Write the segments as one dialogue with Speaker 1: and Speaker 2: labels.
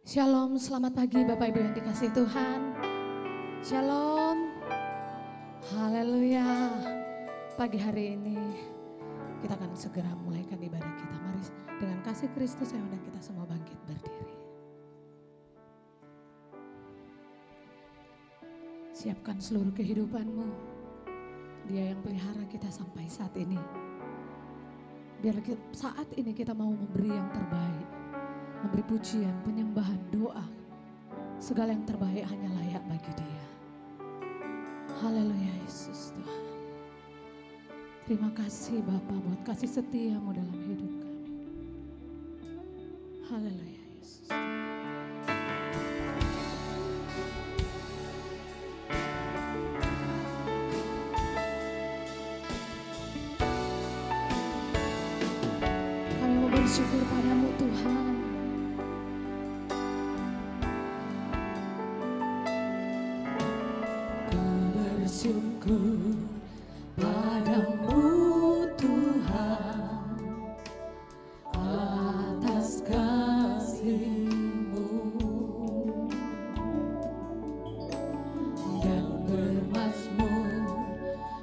Speaker 1: Shalom, selamat pagi Bapak Ibu yang dikasihi Tuhan. Shalom, haleluya. Pagi hari ini kita akan segera mulaikan ibadah kita. Mari dengan kasih Kristus saya undang kita semua bangkit berdiri. Siapkan seluruh kehidupanmu. Dia yang pelihara kita sampai saat ini. Biar saat ini kita mau memberi yang terbaik. Memberi pujian, penyembahan, doa. Segala yang terbaik hanya layak bagi Dia. Haleluya Yesus Tuhan. Terima kasih Bapa buat kasih setiamu dalam hidup kami. Haleluya Yesus. Kami mau bersyukur padamu Tuhan. Bersyukur padamu Tuhan atas kasih-Mu dan bermazmur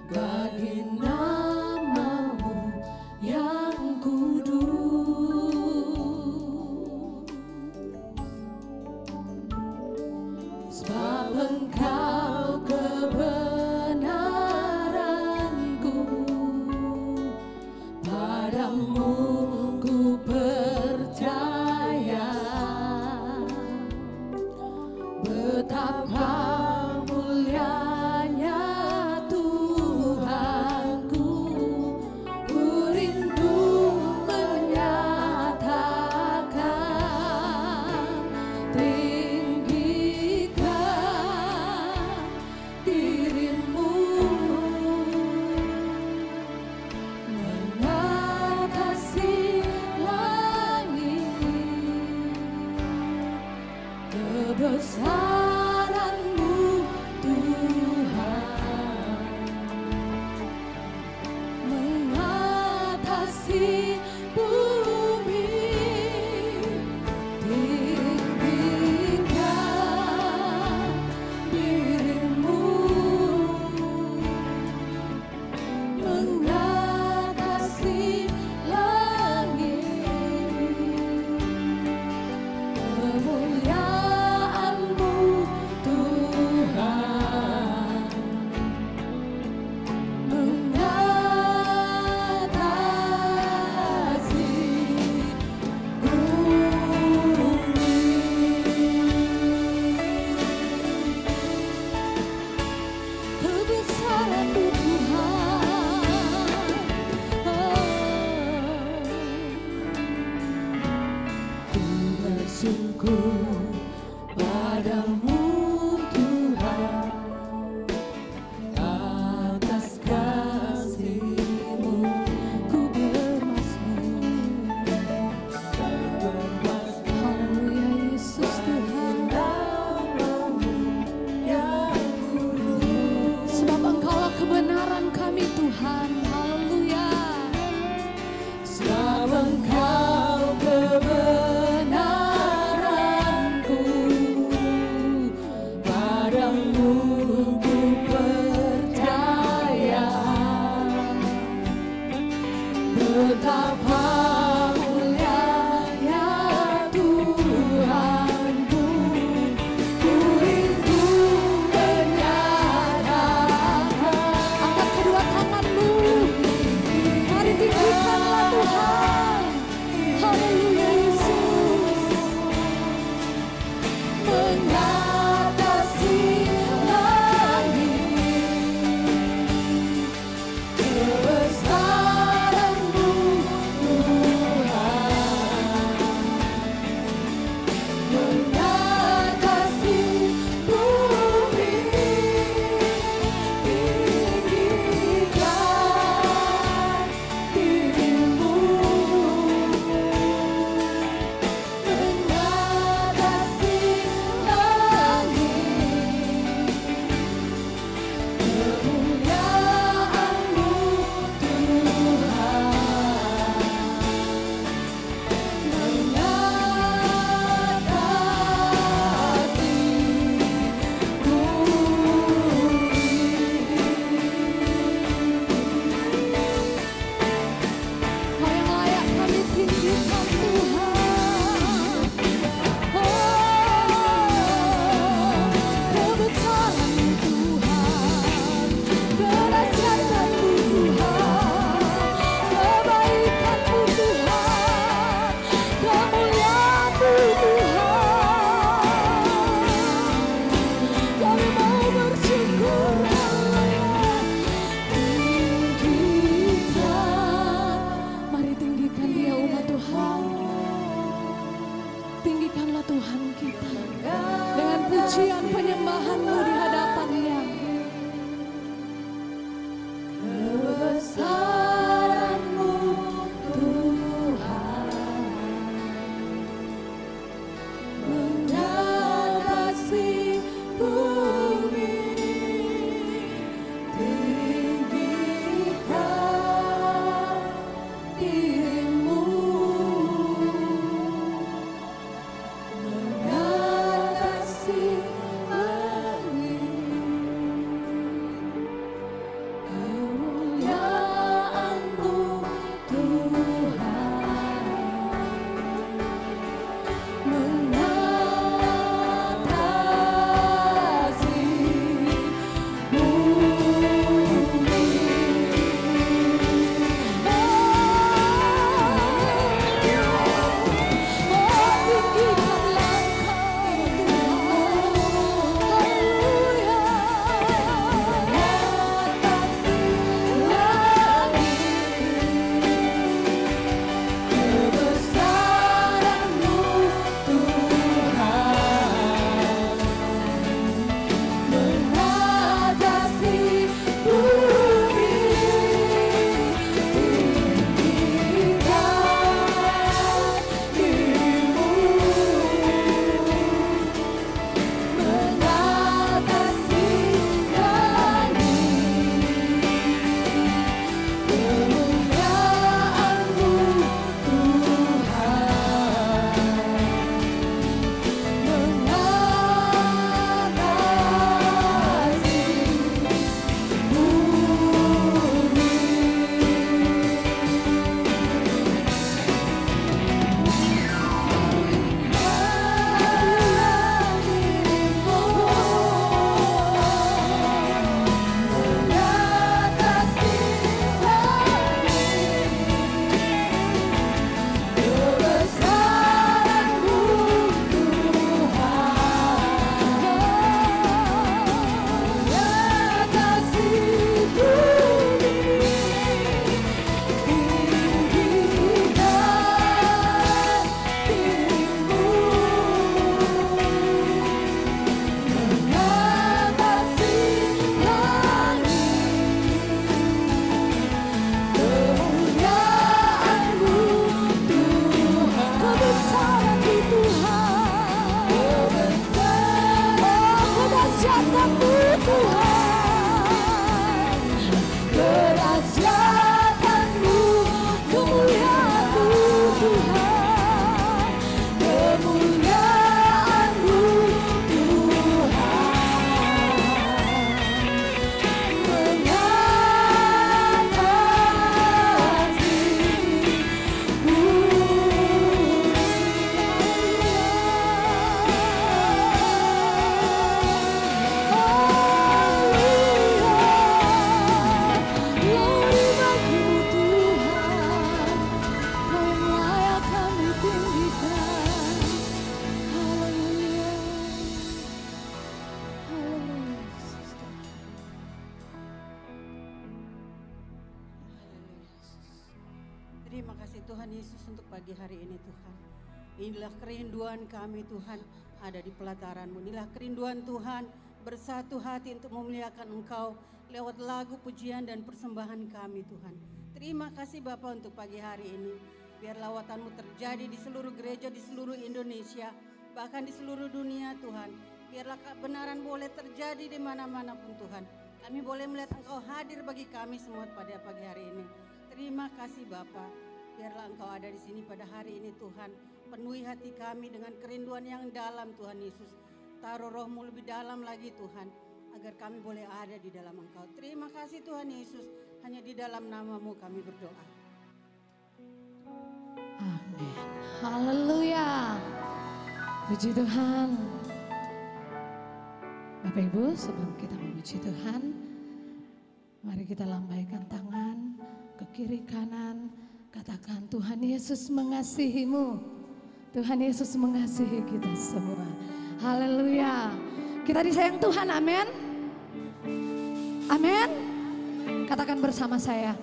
Speaker 1: bagi nama-Mu yang kudus, sebab Engkau kebenaranku, padamu ku percaya. Betapa mulianya Tuhanku, ku rindu menyatakan tinggikan dirimu mengatasi langit, kebesaran-Mu Tuhan mengatasi bumi. Tinggikan dirimu mengatasi langit, kemuliaan-Mu Tuhan mengatasi bumi. Kebesaran-Mu Tuhan, ku bersyukur padamu Tuhan atas kasih-Mu. Ku bermazmur, haleluya Yesus Tuhan, sebab Engkaulah kebenaran kami Tuhan. Haleluya. Sebab Engkau kebenaranku, Tuhan kita. Dengan pujian penyembahan-Mu di hadapan-Nya. Kebesaran-Mu Tuhan mengatasi bumi. Tinggikan diri-Mu mengatasi langit. Kemuliaan-Mu Tuhan mengatasi bumi. Tinggikanlah
Speaker 2: Terima kasih Tuhan Yesus untuk pagi hari ini Tuhan. Inilah kerinduan kami Tuhan, ada di pelataran-Mu. Inilah kerinduan Tuhan, bersatu hati untuk memuliakan Engkau lewat lagu pujian dan persembahan kami Tuhan. Terima kasih Bapa untuk pagi hari ini. Biar lawatan-Mu terjadi di seluruh gereja, di seluruh Indonesia, bahkan di seluruh dunia Tuhan. Biarlah kebenaran boleh terjadi di mana-mana pun Tuhan. Kami boleh melihat Engkau hadir bagi kami semua pada pagi hari ini. Terima kasih Bapa. Biarlah Engkau ada di sini pada hari ini Tuhan. Penuhi hati kami dengan kerinduan yang dalam Tuhan Yesus. Taruh Roh-Mu lebih dalam lagi Tuhan, agar kami boleh ada di dalam Engkau. Terima kasih Tuhan Yesus. Hanya di dalam nama-Mu kami berdoa.
Speaker 1: Amin. Haleluya. Puji Tuhan. Bapak Ibu, sebelum kita memuji Tuhan, mari kita lambaikan tangan ke kiri kanan. Katakan, Tuhan Yesus mengasihimu. Tuhan Yesus mengasihi kita semua. Haleluya. Kita disayang Tuhan, amin. Amin. Katakan bersama saya,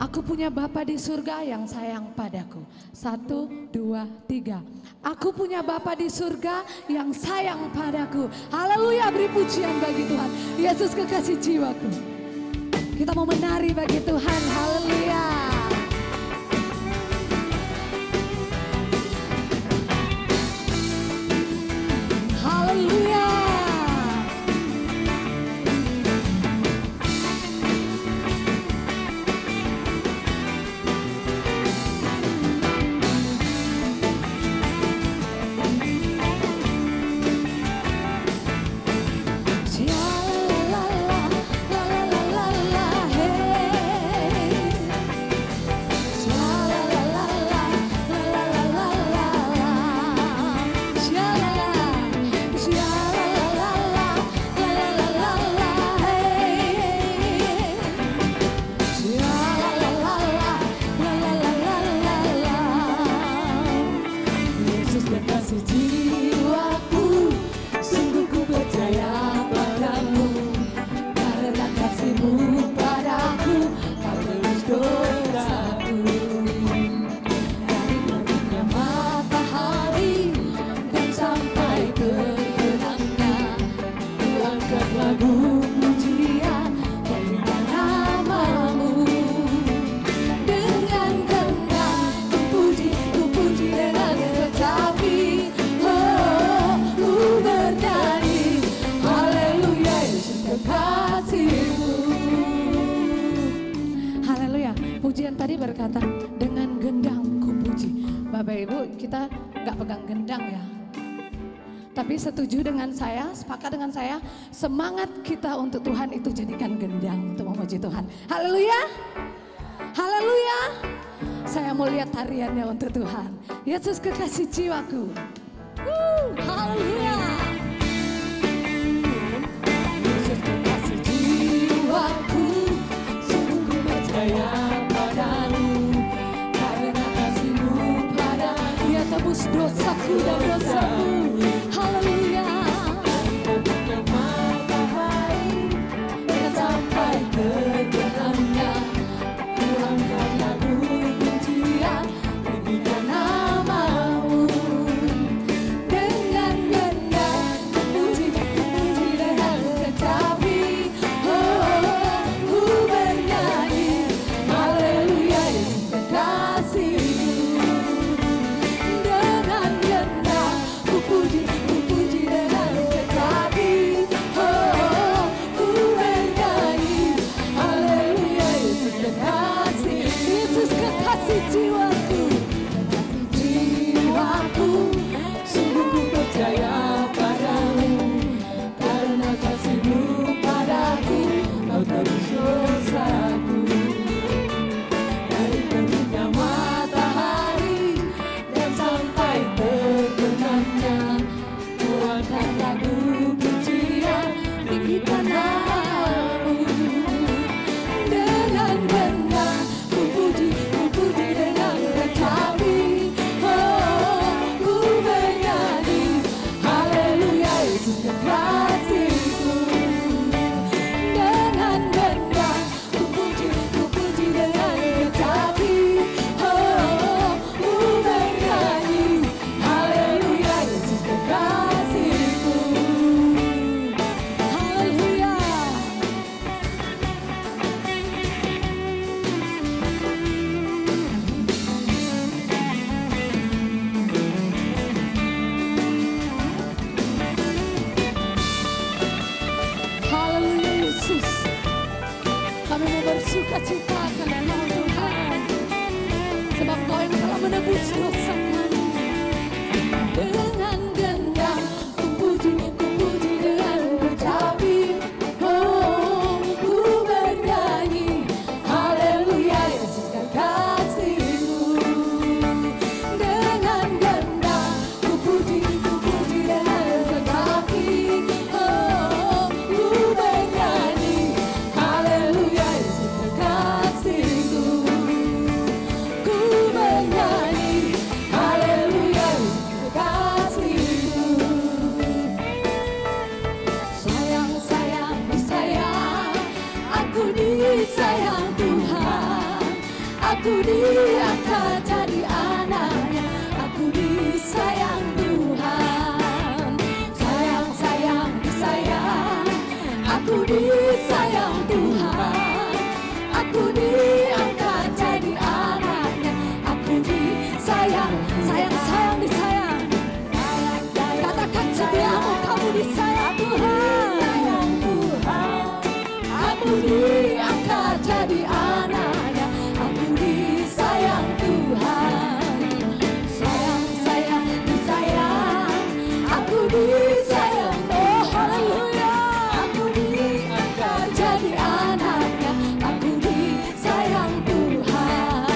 Speaker 1: Aku punya Bapa di surga yang sayang padaku. 1, 2, 3. Aku punya Bapa di surga yang sayang padaku. Haleluya, beri pujian bagi Tuhan. Yesus kekasih jiwaku. Kita mau menari bagi Tuhan. Haleluya. Haleluya. Pujian tadi berkata, dengan gendang ku puji. Bapak Ibu, kita gak pegang gendang ya. Tapi setuju dengan saya, sepakat dengan saya, semangat kita untuk Tuhan itu jadikan gendang untuk memuji Tuhan. Haleluya. Haleluya. Saya mau lihat tariannya untuk Tuhan. Yesus kekasih jiwaku. Haleluya. Yesus kekasih jiwaku, sungguh ku percaya padamu, karena kasih-Mu padaku. Dia tebus dosaku dan dosaku. Haleluya. Terbitnya matahari dan sampai terbenamnya, ku angkat lagu pujian, tinggikan nama-Mu. Dengan gendang puji dengan kecapi, oh, ku bernyanyi, haleluya, Yesus kekasih-Mu. Dengan gendang ku puji dengan kecapi, oh, ku bernyanyi, haleluya, Yesus kekasih, Yesus kekasih jiwaku, jiwaku, sungguh ku percaya padamu, karena kasih-Mu padaku, Kau tebus dosaku. Dari terbitnya matahari dan sampai terbenamnya, ku angkat lagu pujian, tinggikan nama-Mu. Dengan gendang ku puji dengan kecapi, oh, ku bernyanyi, haleluya, Yesus kekasih-Ku. Dengan gendang ku puji dengan kecapi, oh, ku bernyanyi, haleluya, Yesus kekasih-Ku. Haleluya. Haleluya Yesus. Kami mau bersuka cita karena Tuhan, sebab Kau yang telah menebus dosa kami. Dengan gendang ku puji dengan kecapi, oh, ku bernyanyi, haleluya, Yesus kekasih-Ku. Dengan gendang ku puji dengan kecapi, oh, ku bernyanyi, haleluya, Yesus kekasih-Ku. Ku bernyanyi, Aku diangkat jadi anaknya, aku disayang Tuhan. Sayang, sayang, disayang, aku disayang Tuhan. Aku diangkat jadi anaknya, aku disayang. Sayang, sayang, disayang. Katakan setiamu, kamu disayang Tuhan. Aku diangkat jadi anaknya, aku disayang Tuhan. Sayang, sayang, disayang, aku disayang. Oh haleluya. Aku diangkat jadi anaknya, aku disayang Tuhan.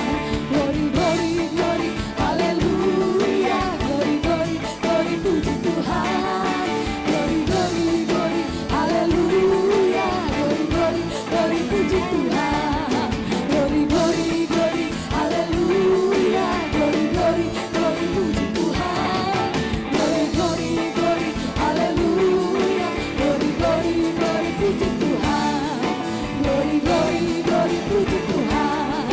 Speaker 1: Glory, glory, glory, haleluya. Glory, glory, glory, puji Tuhan. Glory, glory, glory, haleluya. Glory, glory, glory, puji Tuhan. Glory, glory, glory, haleluya. Glory, glory, glory, puji Tuhan. Glory, glory, glory, haleluya. Glory, glory, glory, puji Tuhan. Glory, glory, glory, puji Tuhan.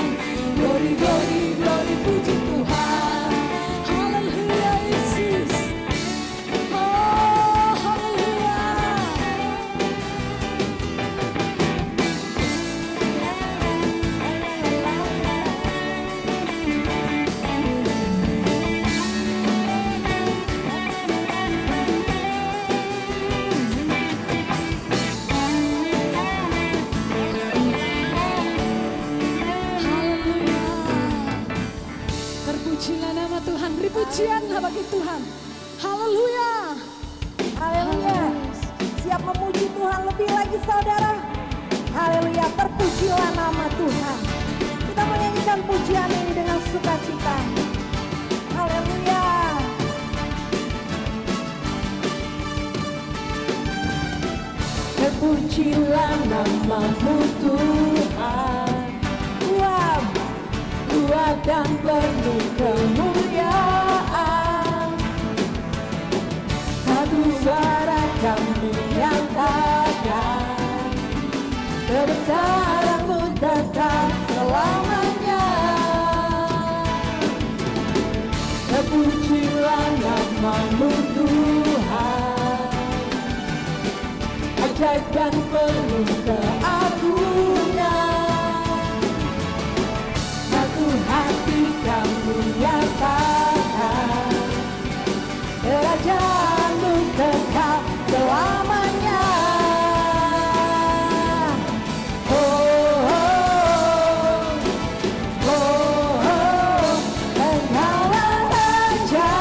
Speaker 1: Glory, glory, glory, puji Tuhan. Haleluya Yesus. Oh haleluya. Haleluya. Terpujilah nama Tuhan, beri pujianlah bagi Tuhan. Haleluya.
Speaker 3: Haleluya. Siap memuji Tuhan lebih lagi saudara. Haleluya. Terpujilah nama Tuhan. Kita menyanyikan pujian ini dengan sukacita. Haleluya. Terpujilah namamu Tuhan. Kuat dan penuh kemuliaan. Satu suara kami nyatakan, kebesaran-Mu tetap selamanya. Terpujilah namamu Tuhan. Ajaib dan penuh keagungan. Satu hati kami nyatakan, kerajaan-Mu tetap selamanya. Oh, oh, oh, oh, Engkaulah Raja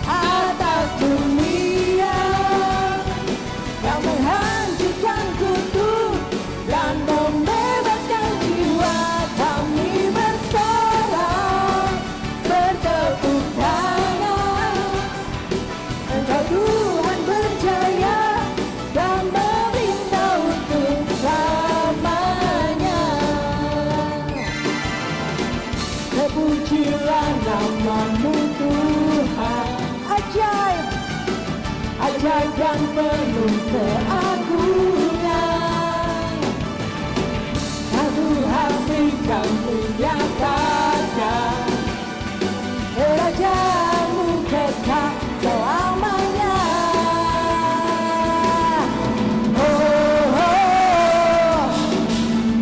Speaker 3: atas dunia, yang menghancurkan kutuk dan membebaskan jiwa. Kami bersorak, bertepuk tangan. Engkau Tuhan berjaya dan memerintah untuk selamanya. Terpujilah namamu Tuhan. Ajaib, ajaib dan penuh keagungan. Satu hati kami nyatakan, kerajaan-Mu kekal selamanya. Oh, oh,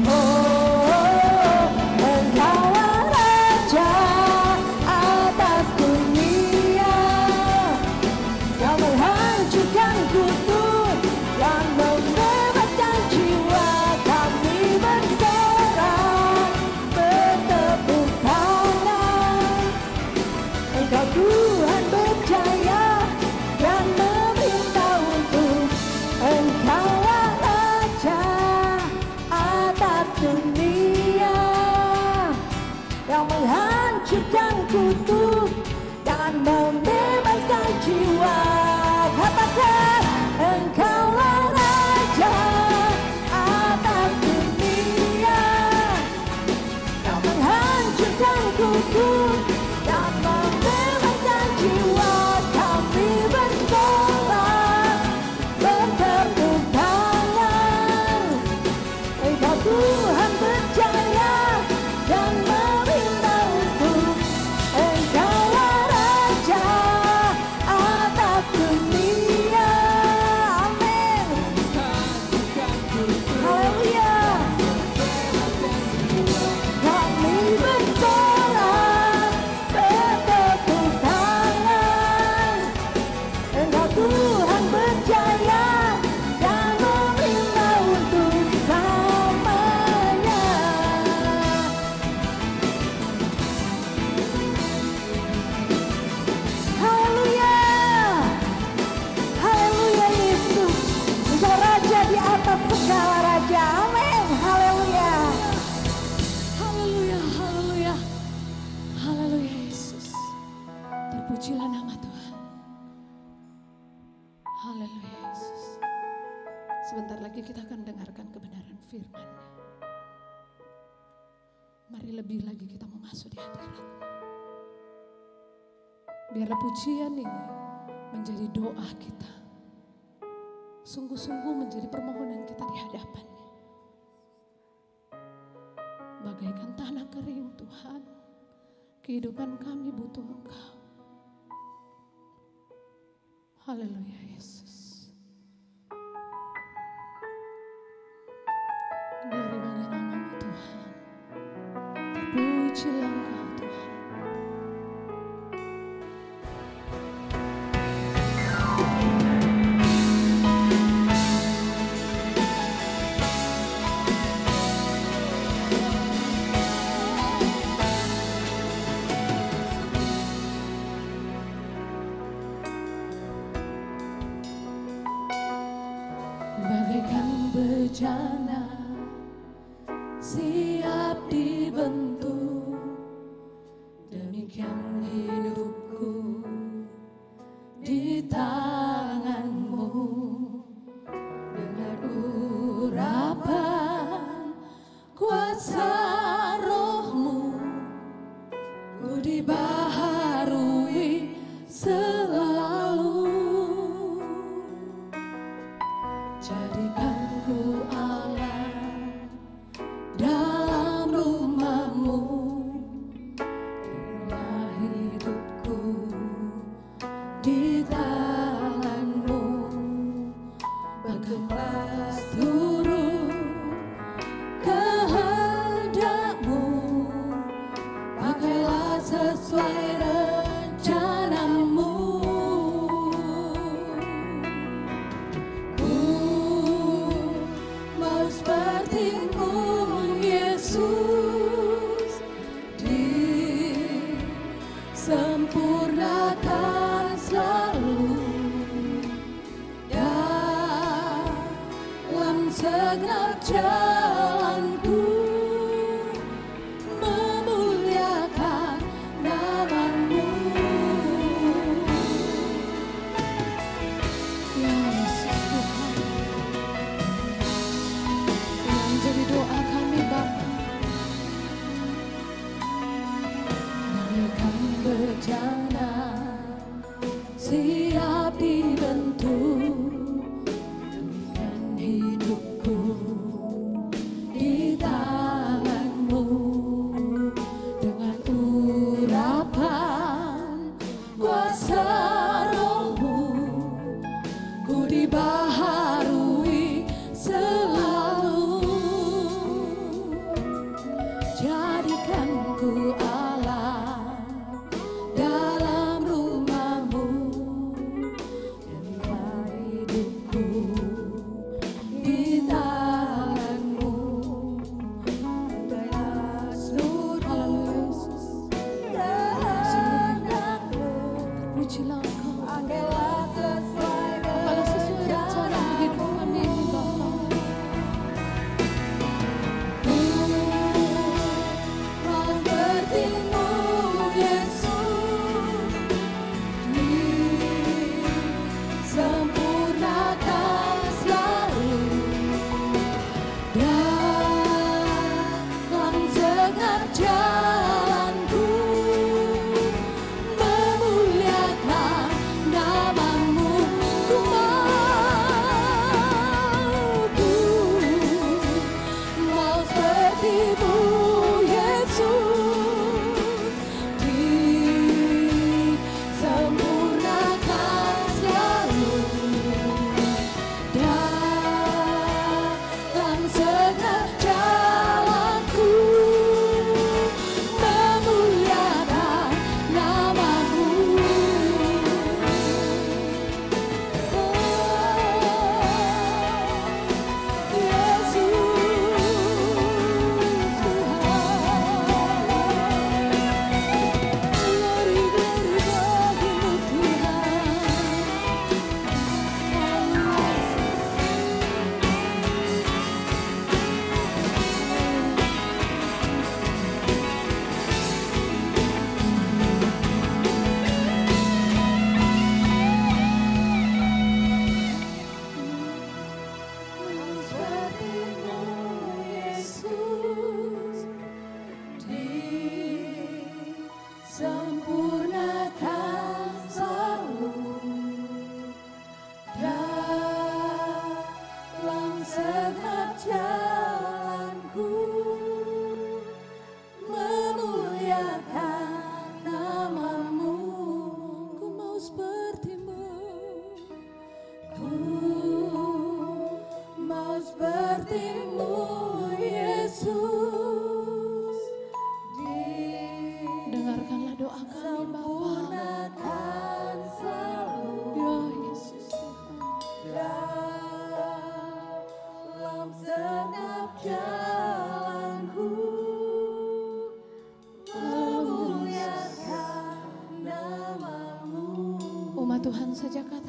Speaker 3: oh, oh, Engkaulah Raja atas dunia, yang menghancurkan kutuk dan membebaskan jiwa. Kami bersorak, bertepuk tangan. Engkau Tuhan berjaya dan memerintah untuk. Engkaulah Raja atas dunia, yang menghancurkan kutuk dan membebaskan jiwa. Katakan, Engkaulah Raja atas dunia, yang menghancurkan kutuk dan membebaskan jiwa. Kami bersorak, bertepuk tangan. Engkau Tuhan berjaya dan
Speaker 1: Haleluya Yesus. Sebentar lagi kita akan dengarkan kebenaran firman-Nya. Mari lebih lagi kita mau masuk di hadirat. Biarlah pujian ini menjadi doa kita. Sungguh-sungguh menjadi permohonan kita di hadapan-Nya. Bagaikan tanah kering Tuhan, kehidupan kami butuh Engkau. Haleluya Yesus. Glory bagi nama-Mu Tuhan. Terpujilah Engkau Tuhan. Bagaikan bejana siap dibentuk, demikian hidupku di tangan-Mu. Dengar urapan kuasa Roh-Mu, ku dibaharui selalu. Jadikan ku Allah dalam rumah-Mu, biarlah hidupku di tangan-Mu. Berkeras turut kehendak-Mu, pakailah sesuai rencana-Mu. Seperti-Mu Yesus, disempurnakan selalu dalam segenap jalanku, memuliakan nama-Mu. Ya Yesus Tuhan, jadi doa kami Bapa. Bagaikan bejana siap dibentuk, demikian hidupku di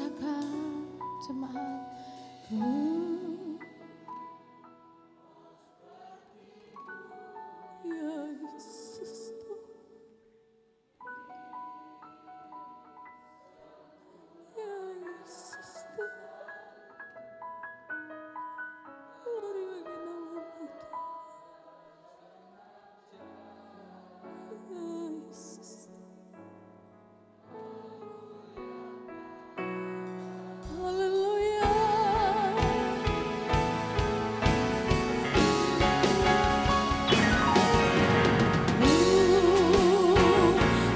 Speaker 1: katakan jemaatku. Yesus Tuhan. Yesus Tuhan. Glory bagi namamu Tuhan. Yesus. Haleluya.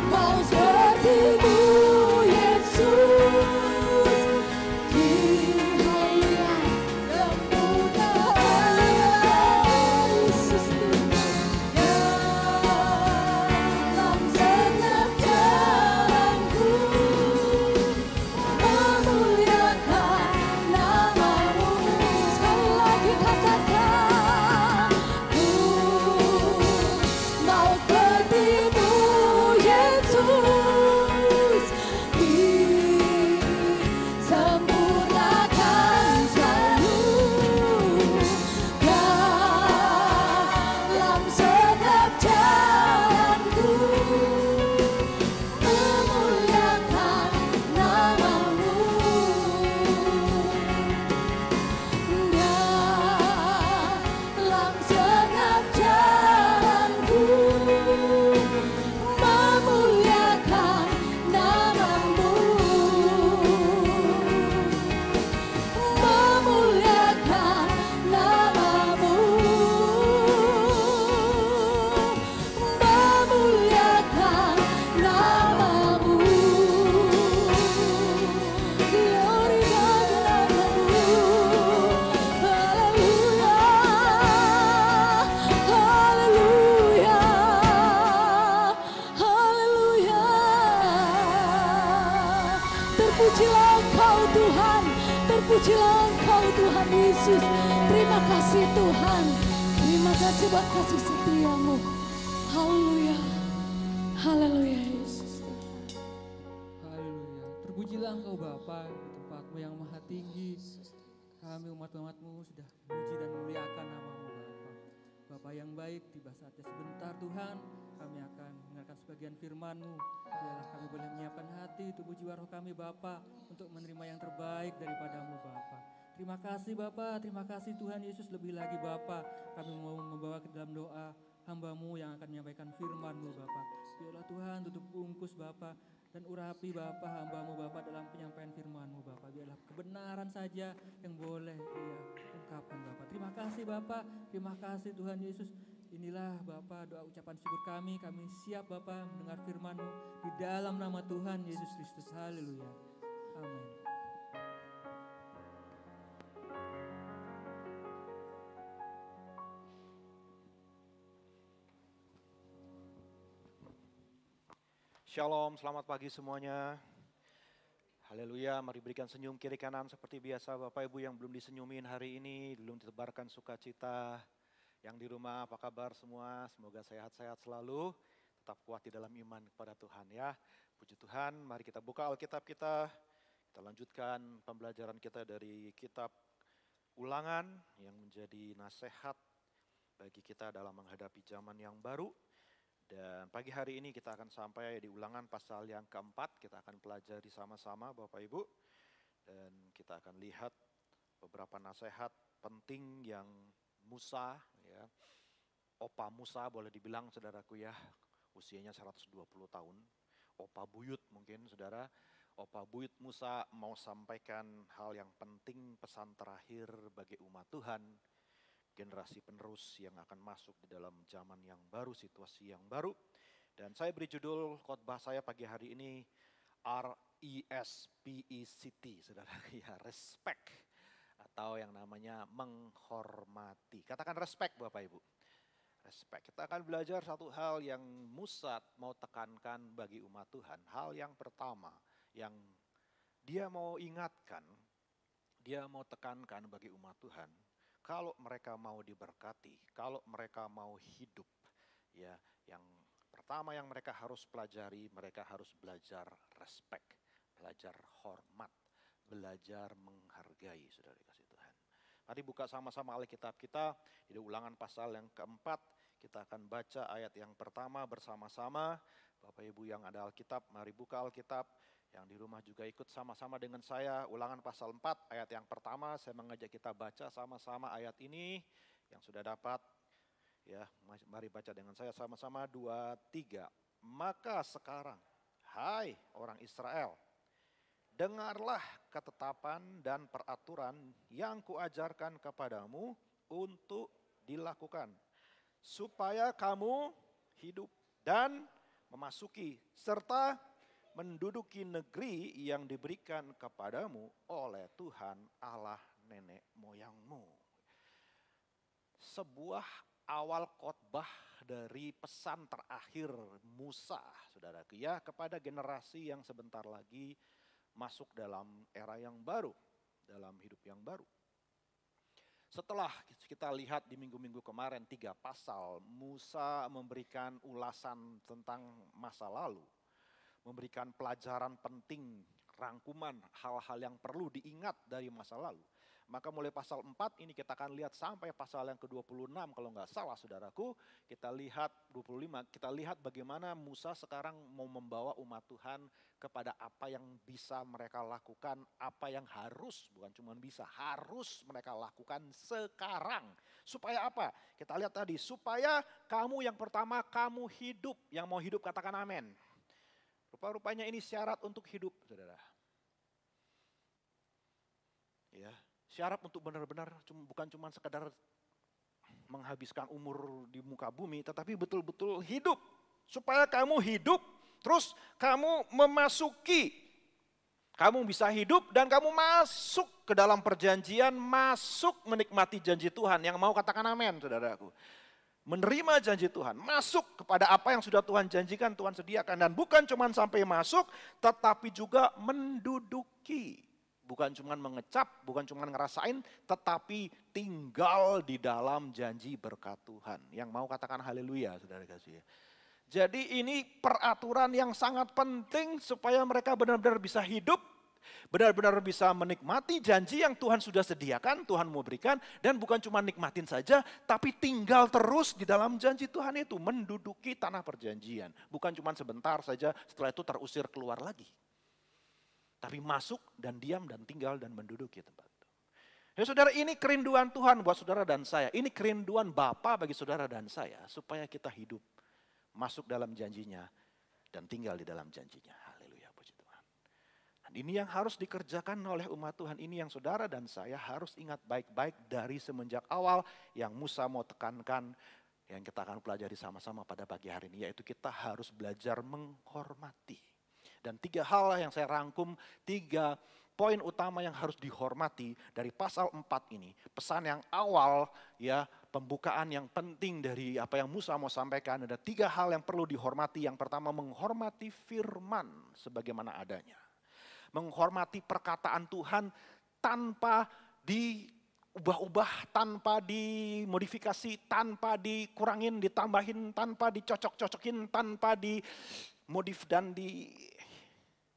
Speaker 1: Mau sepertimu Yesus, di haleluya kemudahan Yesus dalam segenap jalanku, memuliakan namamu. Sekali lagi katakan, ku mau sepertimu Yesus, disempurnakan selalu dalam segenap jalanku, memuliakan namamu. Dalam segenap jalanku, memuliakan namamu. Memuliakan namamu. Memuliakan namamu. Glory bagi namamu. Haleluya. Haleluya. Haleluya. Terpujilah Engkau Tuhan. Terpujilah Engkau Tuhan Yesus. Terima kasih Tuhan. Terima kasih buat kasih setiamu. Haleluya. Haleluya Yesus.
Speaker 4: Haleluya. Terpujilah Engkau Bapa di tempatmu yang maha tinggi. Kami umat-umatmu sudah memuji dan memuliakan namamu Bapa. Bapa yang baik, tiba saatnya sebentar Tuhan kami akan mendengarkan sebagian firman-Mu. Biarlah kami boleh menyiapkan hati, tubuh jiwa roh kami Bapa untuk menerima yang terbaik daripadamu Bapa. Terima kasih Bapa, terima kasih Tuhan Yesus, lebih lagi Bapa. Kami mau membawa ke dalam doa hamba-Mu yang akan menyampaikan firman-Mu Bapa. Biarlah Tuhan tutup bungkus Bapa dan urapi Bapa hamba-Mu Bapa dalam penyampaian firman-Mu Bapa. Biarlah kebenaran saja yang boleh Ia ungkapkan Bapa. Terima kasih Bapa, terima kasih Tuhan Yesus. Inilah Bapa doa ucapan syukur kami siap Bapa mendengar firman-Mu di dalam nama Tuhan Yesus Kristus. Haleluya. Amin.
Speaker 5: Shalom, selamat pagi semuanya. Haleluya, mari berikan senyum kiri kanan seperti biasa. Bapak Ibu yang belum disenyumin hari ini, belum ditebarkan sukacita. Yang di rumah apa kabar semua? Semoga sehat-sehat selalu, tetap kuat di dalam iman kepada Tuhan ya. Puji Tuhan, mari kita buka Alkitab kita. Kita lanjutkan pembelajaran kita dari kitab Ulangan yang menjadi nasihat bagi kita dalam menghadapi zaman yang baru. Dan pagi hari ini kita akan sampai di Ulangan pasal yang keempat. Kita akan pelajari sama-sama Bapak Ibu. Dan kita akan lihat beberapa nasihat penting yang Musa, ya, Opa Musa boleh dibilang saudaraku ya, usianya 120 tahun. Opa Buyut mungkin saudara, Opa Buyut Musa mau sampaikan hal yang penting, pesan terakhir bagi umat Tuhan. Generasi penerus yang akan masuk di dalam zaman yang baru, situasi yang baru. Dan saya beri judul khotbah saya pagi hari ini RESPECT, saudara ya, respect atau yang namanya menghormati. Katakan respect Bapak Ibu. Respect. Kita akan belajar satu hal yang Musa mau tekankan bagi umat Tuhan. Hal yang pertama yang dia mau ingatkan, dia mau tekankan bagi umat Tuhan. Kalau mereka mau diberkati, kalau mereka mau hidup, ya, yang pertama yang mereka harus pelajari, mereka harus belajar respect, belajar hormat, belajar menghargai, saudara kasih Tuhan. Mari buka sama-sama Alkitab kita di Ulangan pasal yang keempat. Kita akan baca ayat yang pertama bersama-sama. Bapak Ibu yang ada Alkitab, mari buka Alkitab. Yang di rumah juga ikut sama-sama dengan saya. Ulangan pasal 4 ayat yang pertama. Saya mengajak kita baca sama-sama ayat ini. Yang sudah dapat, ya mari baca dengan saya sama-sama. 2, 3. Maka sekarang, hai orang Israel, dengarlah ketetapan dan peraturan yang kuajarkan kepadamu untuk dilakukan, supaya kamu hidup dan memasuki serta menduduki negeri yang diberikan kepadamu oleh Tuhan Allah nenek moyangmu. Sebuah awal khotbah dari pesan terakhir Musa, saudaraku ya, kepada generasi yang sebentar lagi masuk dalam era yang baru, dalam hidup yang baru. Setelah kita lihat di minggu-minggu kemarin 3 pasal, Musa memberikan ulasan tentang masa lalu, memberikan pelajaran penting, rangkuman hal-hal yang perlu diingat dari masa lalu. Maka mulai pasal 4 ini kita akan lihat sampai pasal yang ke-26 kalau nggak salah saudaraku. Kita lihat 25, kita lihat bagaimana Musa sekarang mau membawa umat Tuhan kepada apa yang bisa mereka lakukan, apa yang harus, bukan cuma bisa, harus mereka lakukan sekarang. Supaya apa? Kita lihat tadi, supaya kamu yang pertama, kamu hidup. Yang mau hidup katakan amin. Rupa-rupanya ini syarat untuk hidup, saudara. Ya. Syarat untuk benar-benar bukan cuma sekedar menghabiskan umur di muka bumi, tetapi betul-betul hidup. Supaya kamu hidup, terus kamu memasuki. Kamu bisa hidup dan kamu masuk ke dalam perjanjian, masuk menikmati janji Tuhan. Yang mau katakan amin, saudaraku. Menerima janji Tuhan, masuk kepada apa yang sudah Tuhan janjikan, Tuhan sediakan. Dan bukan cuma sampai masuk, tetapi juga menduduki. Bukan cuma mengecap, bukan cuma ngerasain, tetapi tinggal di dalam janji berkat Tuhan. Yang mau katakan haleluya, saudara kasih. Jadi ini peraturan yang sangat penting supaya mereka benar-benar bisa hidup, benar-benar bisa menikmati janji yang Tuhan sudah sediakan, Tuhan mau berikan. Dan bukan cuma nikmatin saja, tapi tinggal terus di dalam janji Tuhan itu, menduduki tanah perjanjian. Bukan cuma sebentar saja, setelah itu terusir keluar lagi. Tapi masuk dan diam dan tinggal dan menduduki tempat itu. Ya saudara, ini kerinduan Tuhan buat saudara dan saya. Ini kerinduan Bapa bagi saudara dan saya. Supaya kita hidup, masuk dalam janjinya dan tinggal di dalam janjinya. Haleluya, puji Tuhan. Dan ini yang harus dikerjakan oleh umat Tuhan. Ini yang saudara dan saya harus ingat baik-baik dari semenjak awal yang Musa mau tekankan. Yang kita akan pelajari sama-sama pada pagi hari ini. Yaitu kita harus belajar menghormati. Dan 3 hal yang saya rangkum, 3 poin utama yang harus dihormati dari pasal 4 ini. Pesan yang awal, ya, pembukaan yang penting dari apa yang Musa mau sampaikan. Ada 3 hal yang perlu dihormati. Yang pertama, menghormati firman sebagaimana adanya. Menghormati perkataan Tuhan tanpa diubah-ubah, tanpa dimodifikasi, tanpa dikurangin, ditambahin, tanpa dicocok-cocokin, tanpa dimodif dan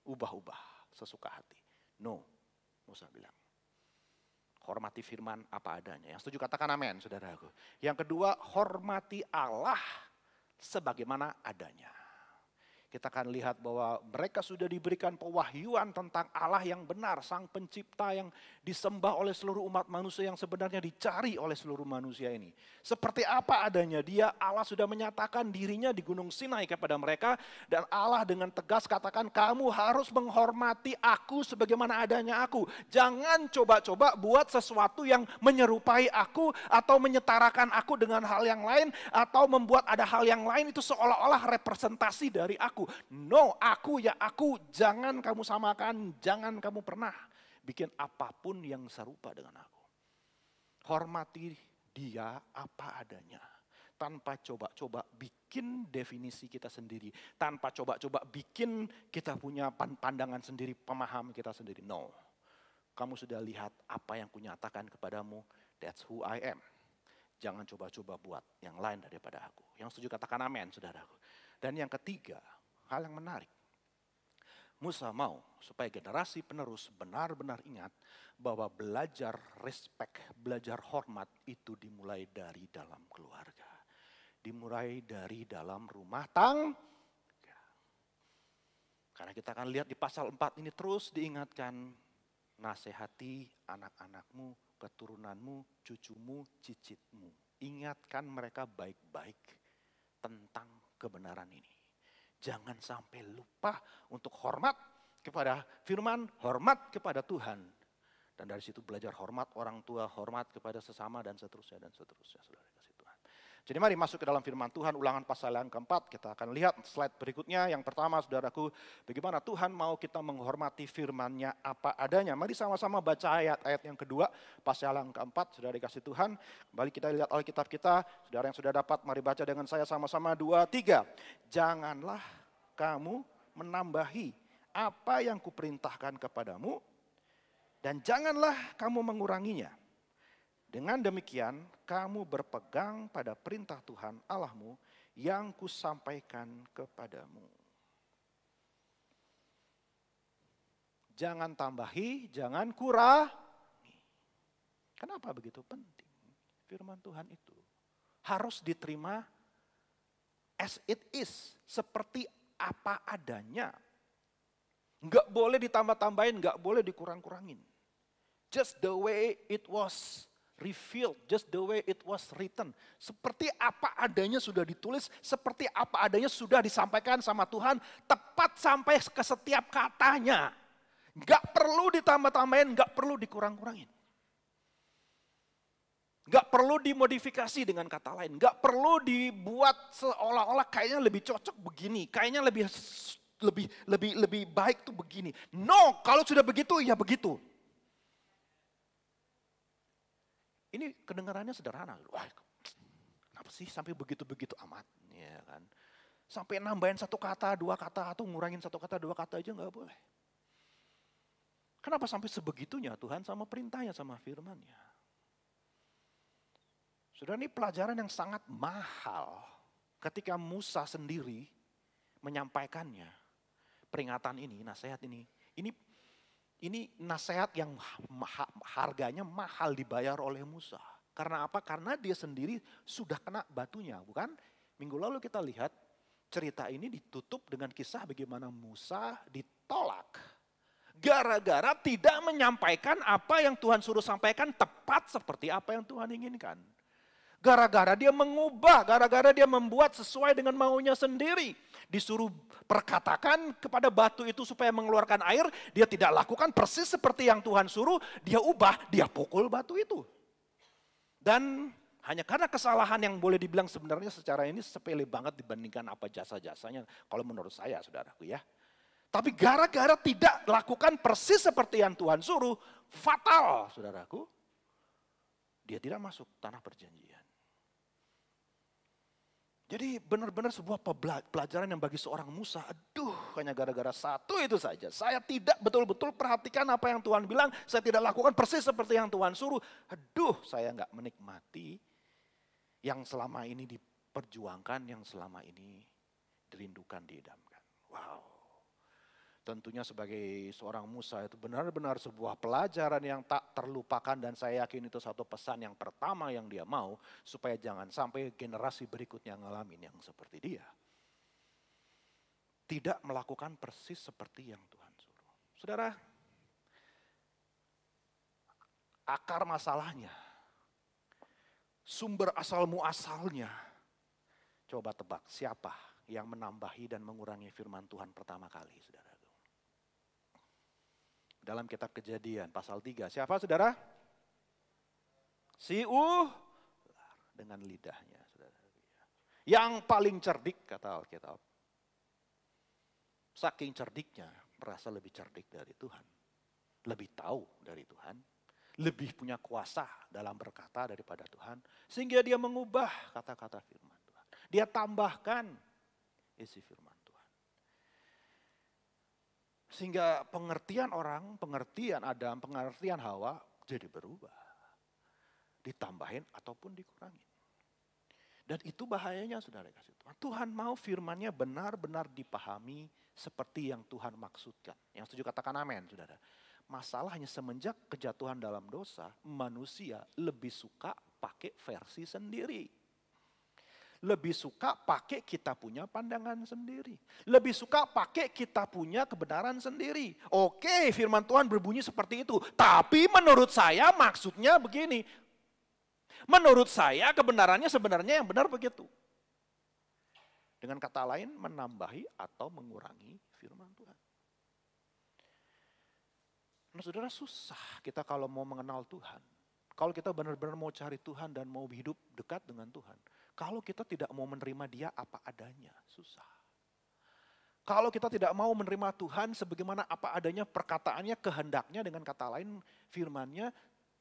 Speaker 5: ubah-ubah sesuka hati. No, Musa bilang. Hormati firman apa adanya. Yang setuju katakan amin, saudaraku. Yang kedua, hormati Allah sebagaimana adanya. Kita akan lihat bahwa mereka sudah diberikan pewahyuan tentang Allah yang benar, Sang Pencipta yang disembah oleh seluruh umat manusia, yang sebenarnya dicari oleh seluruh manusia ini. Seperti apa adanya dia, Allah sudah menyatakan dirinya di Gunung Sinai kepada mereka. Dan Allah dengan tegas katakan, kamu harus menghormati aku sebagaimana adanya aku. Jangan coba-coba buat sesuatu yang menyerupai aku, atau menyetarakan aku dengan hal yang lain, atau membuat ada hal yang lain itu seolah-olah representasi dari aku. No, aku ya aku, jangan kamu samakan, jangan kamu pernah bikin apapun yang serupa dengan aku. Hormati dia apa adanya. Tanpa coba-coba bikin definisi kita sendiri. Tanpa coba-coba bikin kita punya pandangan sendiri, pemahaman kita sendiri. No, kamu sudah lihat apa yang kunyatakan kepadamu, that's who I am. Jangan coba-coba buat yang lain daripada aku. Yang setuju katakan amin, saudaraku. Dan yang ketiga, hal yang menarik. Musa mau supaya generasi penerus benar-benar ingat bahwa belajar respect, belajar hormat itu dimulai dari dalam keluarga. Dimulai dari dalam rumah tangga. Karena kita akan lihat di pasal 4 ini terus diingatkan, nasihati anak-anakmu, keturunanmu, cucumu, cicitmu. Ingatkan mereka baik-baik tentang kebenaran ini. Jangan sampai lupa untuk hormat kepada firman, hormat kepada Tuhan. Dan dari situ belajar hormat orang tua, hormat kepada sesama dan seterusnya dan seterusnya. Saudara kasih Tuhan. Jadi mari masuk ke dalam firman Tuhan, Ulangan pasal yang keempat. Kita akan lihat slide berikutnya. Yang pertama saudaraku, bagaimana Tuhan mau kita menghormati firman-Nya apa adanya. Mari sama-sama baca ayat-ayat yang kedua, pasal yang keempat. Saudara dikasih Tuhan, kembali kita lihat Alkitab kita. Saudara yang sudah dapat, mari baca dengan saya sama-sama 2, 3. Janganlah kamu menambahi apa yang kuperintahkan kepadamu, dan janganlah kamu menguranginya. Dengan demikian, kamu berpegang pada perintah Tuhan Allahmu yang kusampaikan kepadamu. Jangan tambahi, jangan kurangi. Kenapa begitu penting? Firman Tuhan itu harus diterima as it is, seperti apa adanya. Enggak boleh ditambah-tambahin, enggak boleh dikurang-kurangin. Just the way it was revealed, just the way it was written. Seperti apa adanya sudah ditulis, seperti apa adanya sudah disampaikan sama Tuhan, tepat sampai ke setiap katanya. Enggak perlu ditambah-tambahin, enggak perlu dikurang-kurangin. Enggak perlu dimodifikasi dengan kata lain, enggak perlu dibuat seolah-olah kayaknya lebih cocok begini, kayaknya lebih baik tuh begini. No, kalau sudah begitu ya begitu. Ini kedengarannya sederhana. Wah, kenapa sih sampai begitu-begitu amat? Ya kan? Sampai nambahin satu kata, dua kata, atau ngurangin satu kata, dua kata aja nggak boleh. Kenapa sampai sebegitunya Tuhan sama perintahnya, sama firman-Nya? Sudah, ini pelajaran yang sangat mahal ketika Musa sendiri menyampaikannya. Peringatan ini, nasihat ini. Ini nasihat yang harganya mahal dibayar oleh Musa. Karena apa? Karena dia sendiri sudah kena batunya, bukan? Minggu lalu kita lihat cerita ini ditutup dengan kisah bagaimana Musa ditolak. Gara-gara tidak menyampaikan apa yang Tuhan suruh sampaikan tepat seperti apa yang Tuhan inginkan. Gara-gara dia mengubah, gara-gara dia membuat sesuai dengan maunya sendiri. Disuruh perkatakan kepada batu itu supaya mengeluarkan air, dia tidak lakukan persis seperti yang Tuhan suruh, dia ubah, dia pukul batu itu. Dan hanya karena kesalahan yang boleh dibilang sebenarnya secara ini sepele banget dibandingkan apa jasa-jasanya, kalau menurut saya saudaraku ya. Tapi gara-gara tidak lakukan persis seperti yang Tuhan suruh, fatal saudaraku. Dia tidak masuk tanah perjanjian. Jadi benar-benar sebuah pelajaran yang bagi seorang Musa, aduh hanya gara-gara satu itu saja. Saya tidak betul-betul perhatikan apa yang Tuhan bilang, saya tidak lakukan persis seperti yang Tuhan suruh. Aduh, saya nggak menikmati yang selama ini diperjuangkan, yang selama ini dirindukan, diidamkan. Wow. Tentunya sebagai seorang Musa itu benar-benar sebuah pelajaran yang tak terlupakan, dan saya yakin itu satu pesan yang pertama yang dia mau supaya jangan sampai generasi berikutnya ngalamin yang seperti dia. Tidak melakukan persis seperti yang Tuhan suruh. Saudara, akar masalahnya, sumber asal muasalnya, coba tebak siapa yang menambahi dan mengurangi firman Tuhan pertama kali, saudara? Dalam kitab Kejadian pasal 3. Siapa saudara? Si Ular dengan lidahnya. Saudara. Yang paling cerdik kata Alkitab. Saking cerdiknya merasa lebih cerdik dari Tuhan. Lebih tahu dari Tuhan. Lebih punya kuasa dalam berkata daripada Tuhan. Sehingga dia mengubah kata-kata firman Tuhan. Dia tambahkan isi firman Tuhan. Sehingga pengertian orang, pengertian Adam, pengertian Hawa jadi berubah. Ditambahin ataupun dikurangin. Dan itu bahayanya saudara kasih Tuhan. Tuhan mau firman-Nya benar-benar dipahami seperti yang Tuhan maksudkan. Yang setuju katakan amin, saudara. Masalahnya semenjak kejatuhan dalam dosa, manusia lebih suka pakai versi sendiri. Lebih suka pakai kita punya pandangan sendiri. Lebih suka pakai kita punya kebenaran sendiri. Oke, firman Tuhan berbunyi seperti itu. Tapi menurut saya maksudnya begini. Menurut saya kebenarannya sebenarnya yang benar begitu. Dengan kata lain menambahi atau mengurangi firman Tuhan. Nah saudara, susah kita kalau mau mengenal Tuhan. Kalau kita benar-benar mau cari Tuhan dan mau hidup dekat dengan Tuhan. Kalau kita tidak mau menerima Dia apa adanya, susah. Kalau kita tidak mau menerima Tuhan sebagaimana apa adanya, perkataannya, kehendaknya, dengan kata lain firman-Nya,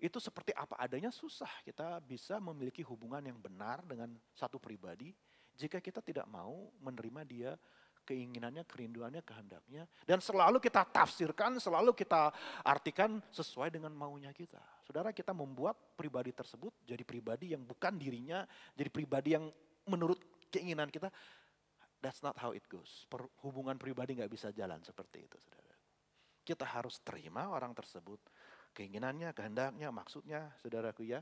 Speaker 5: itu seperti apa adanya, susah. Kita bisa memiliki hubungan yang benar dengan satu pribadi jika kita tidak mau menerima Dia, keinginannya, kerinduannya, kehendaknya. Dan selalu kita tafsirkan, selalu kita artikan sesuai dengan maunya kita. Saudara, kita membuat pribadi tersebut jadi pribadi yang bukan dirinya, jadi pribadi yang menurut keinginan kita. That's not how it goes. Hubungan pribadi gak bisa jalan seperti itu, saudara. Kita harus terima orang tersebut, keinginannya, kehendaknya, maksudnya, saudaraku ya.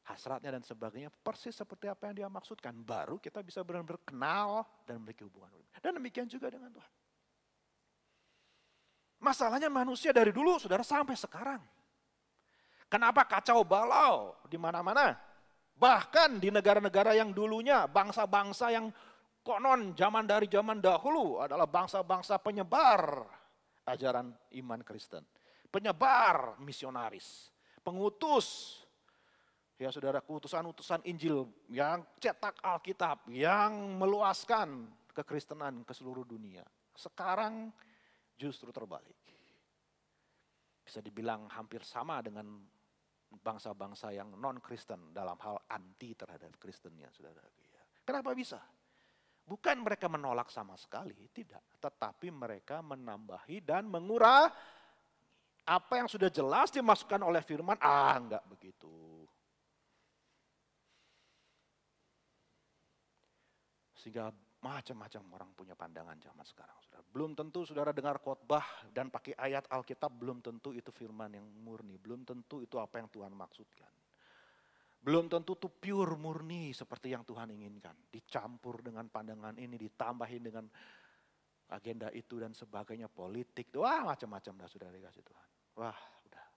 Speaker 5: Hasratnya dan sebagainya, persis seperti apa yang Dia maksudkan. Baru kita bisa benar-benar kenal dan memiliki hubungan. Dan demikian juga dengan Tuhan. Masalahnya manusia dari dulu, saudara, sampai sekarang. Kenapa kacau balau di mana-mana? Bahkan di negara-negara yang dulunya, bangsa-bangsa yang konon dari zaman dahulu adalah bangsa-bangsa penyebar ajaran iman Kristen. Penyebar misionaris, pengutus. Ya saudara, utusan-utusan Injil yang cetak Alkitab, yang meluaskan kekristenan ke seluruh dunia. Sekarang justru terbalik. Bisa dibilang hampir sama dengan bangsa-bangsa yang non-Kristen dalam hal anti terhadap Kristennya, saudara. Kenapa bisa? Bukan mereka menolak sama sekali, tidak. Tetapi mereka menambahi dan mengurangi. Apa yang sudah jelas dimasukkan oleh firman, enggak begitu. Sehingga macam-macam orang punya pandangan zaman sekarang. Saudara. Belum tentu saudara dengar khotbah dan pakai ayat Alkitab, belum tentu itu firman yang murni. Belum tentu itu apa yang Tuhan maksudkan. Belum tentu itu pure murni seperti yang Tuhan inginkan. Dicampur dengan pandangan ini, ditambahin dengan agenda itu dan sebagainya, politik. Wah macam-macam dah sudah dikasih Tuhan. Wah udah.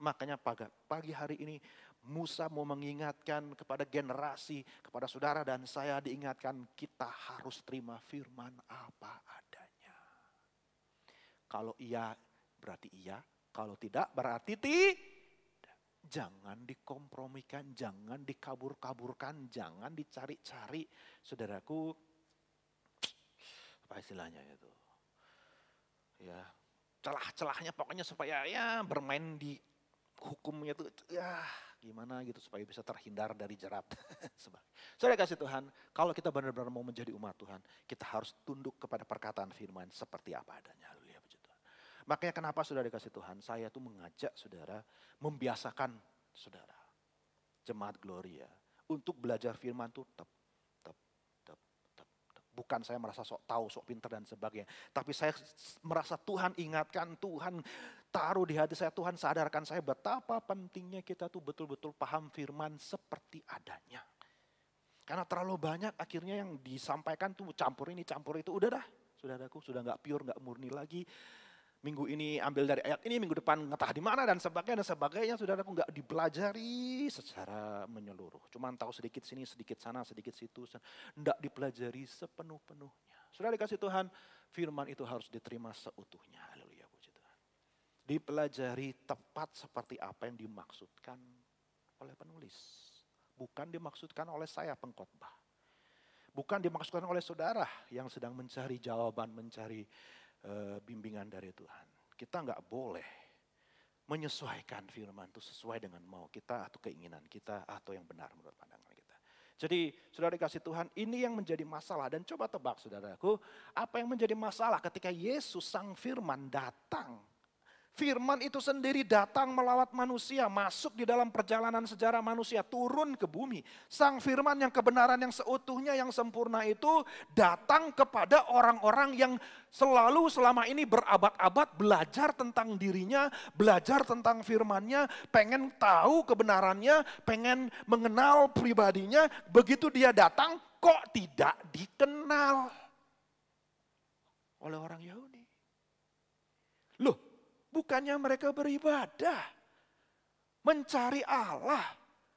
Speaker 5: Makanya pagi hari ini Musa mau mengingatkan kepada generasi, kepada saudara dan saya, diingatkan kita harus terima firman apa adanya. Kalau iya berarti iya, kalau tidak berarti tidak. Jangan dikompromikan, jangan dikabur-kaburkan, jangan dicari-cari. Saudaraku, apa istilahnya itu? Ya, celah-celahnya pokoknya supaya ya bermain di hukumnya tuh ya gimana gitu supaya bisa terhindar dari jerat. Saudara kasih Tuhan, kalau kita benar-benar mau menjadi umat Tuhan, kita harus tunduk kepada perkataan firman seperti apa adanya. Haleluya, puji Tuhan. Makanya kenapa saudara kasih Tuhan, saya tuh mengajak saudara, membiasakan saudara, jemaat Gloria, untuk belajar firman tuh bukan saya merasa sok tahu, sok pintar dan sebagainya. Tapi saya merasa Tuhan ingatkan, Tuhan taruh di hati saya, Tuhan sadarkan saya betapa pentingnya kita tuh betul-betul paham firman seperti adanya. Karena terlalu banyak akhirnya yang disampaikan tuh campur ini, campur itu. Udah dah, saudaraku, sudah gak pure, gak murni lagi. Minggu ini ambil dari ayat ini, minggu depan ngetah di mana dan sebagainya. Saudaraku gak dipelajari secara menyeluruh. Cuman tahu sedikit sini, sedikit sana, sedikit situ. Nggak dipelajari sepenuh-penuhnya. Saudara dikasih Tuhan, firman itu harus diterima seutuhnya. Haleluya, puji Tuhan. Dipelajari tepat seperti apa yang dimaksudkan oleh penulis. Bukan dimaksudkan oleh saya pengkhotbah. Bukan dimaksudkan oleh saudara yang sedang mencari jawaban, mencari bimbingan dari Tuhan. Kita nggak boleh menyesuaikan firman itu sesuai dengan mau kita atau keinginan kita atau yang benar menurut pandangan kita. Jadi saudara dikasih Tuhan, ini yang menjadi masalah. Dan coba tebak saudaraku, apa yang menjadi masalah ketika Yesus sang firman datang. Firman itu sendiri datang melawat manusia, masuk di dalam perjalanan sejarah manusia, turun ke bumi. Sang firman yang kebenaran yang seutuhnya, yang sempurna itu datang kepada orang-orang yang selalu selama ini berabad-abad belajar tentang dirinya, belajar tentang firmannya, pengen tahu kebenarannya, pengen mengenal pribadinya. Begitu dia datang, kok tidak dikenal oleh orang Yahudi. Loh, bukannya mereka beribadah, mencari Allah,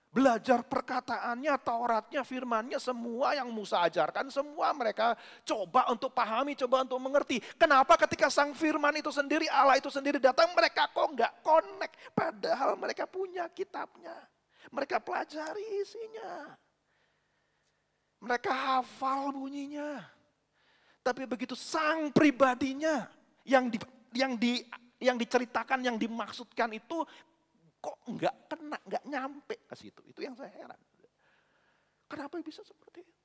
Speaker 5: belajar perkataannya, Tauratnya, firmannya, semua yang Musa ajarkan, semua mereka coba untuk pahami, coba untuk mengerti. Kenapa ketika sang firman itu sendiri, Allah itu sendiri datang, mereka kok nggak connect? Padahal mereka punya kitabnya, mereka pelajari isinya, mereka hafal bunyinya. Tapi begitu sang pribadinya yang diceritakan, yang dimaksudkan itu kok nggak kena, nggak nyampe ke situ. Itu yang saya heran. Kenapa bisa seperti itu?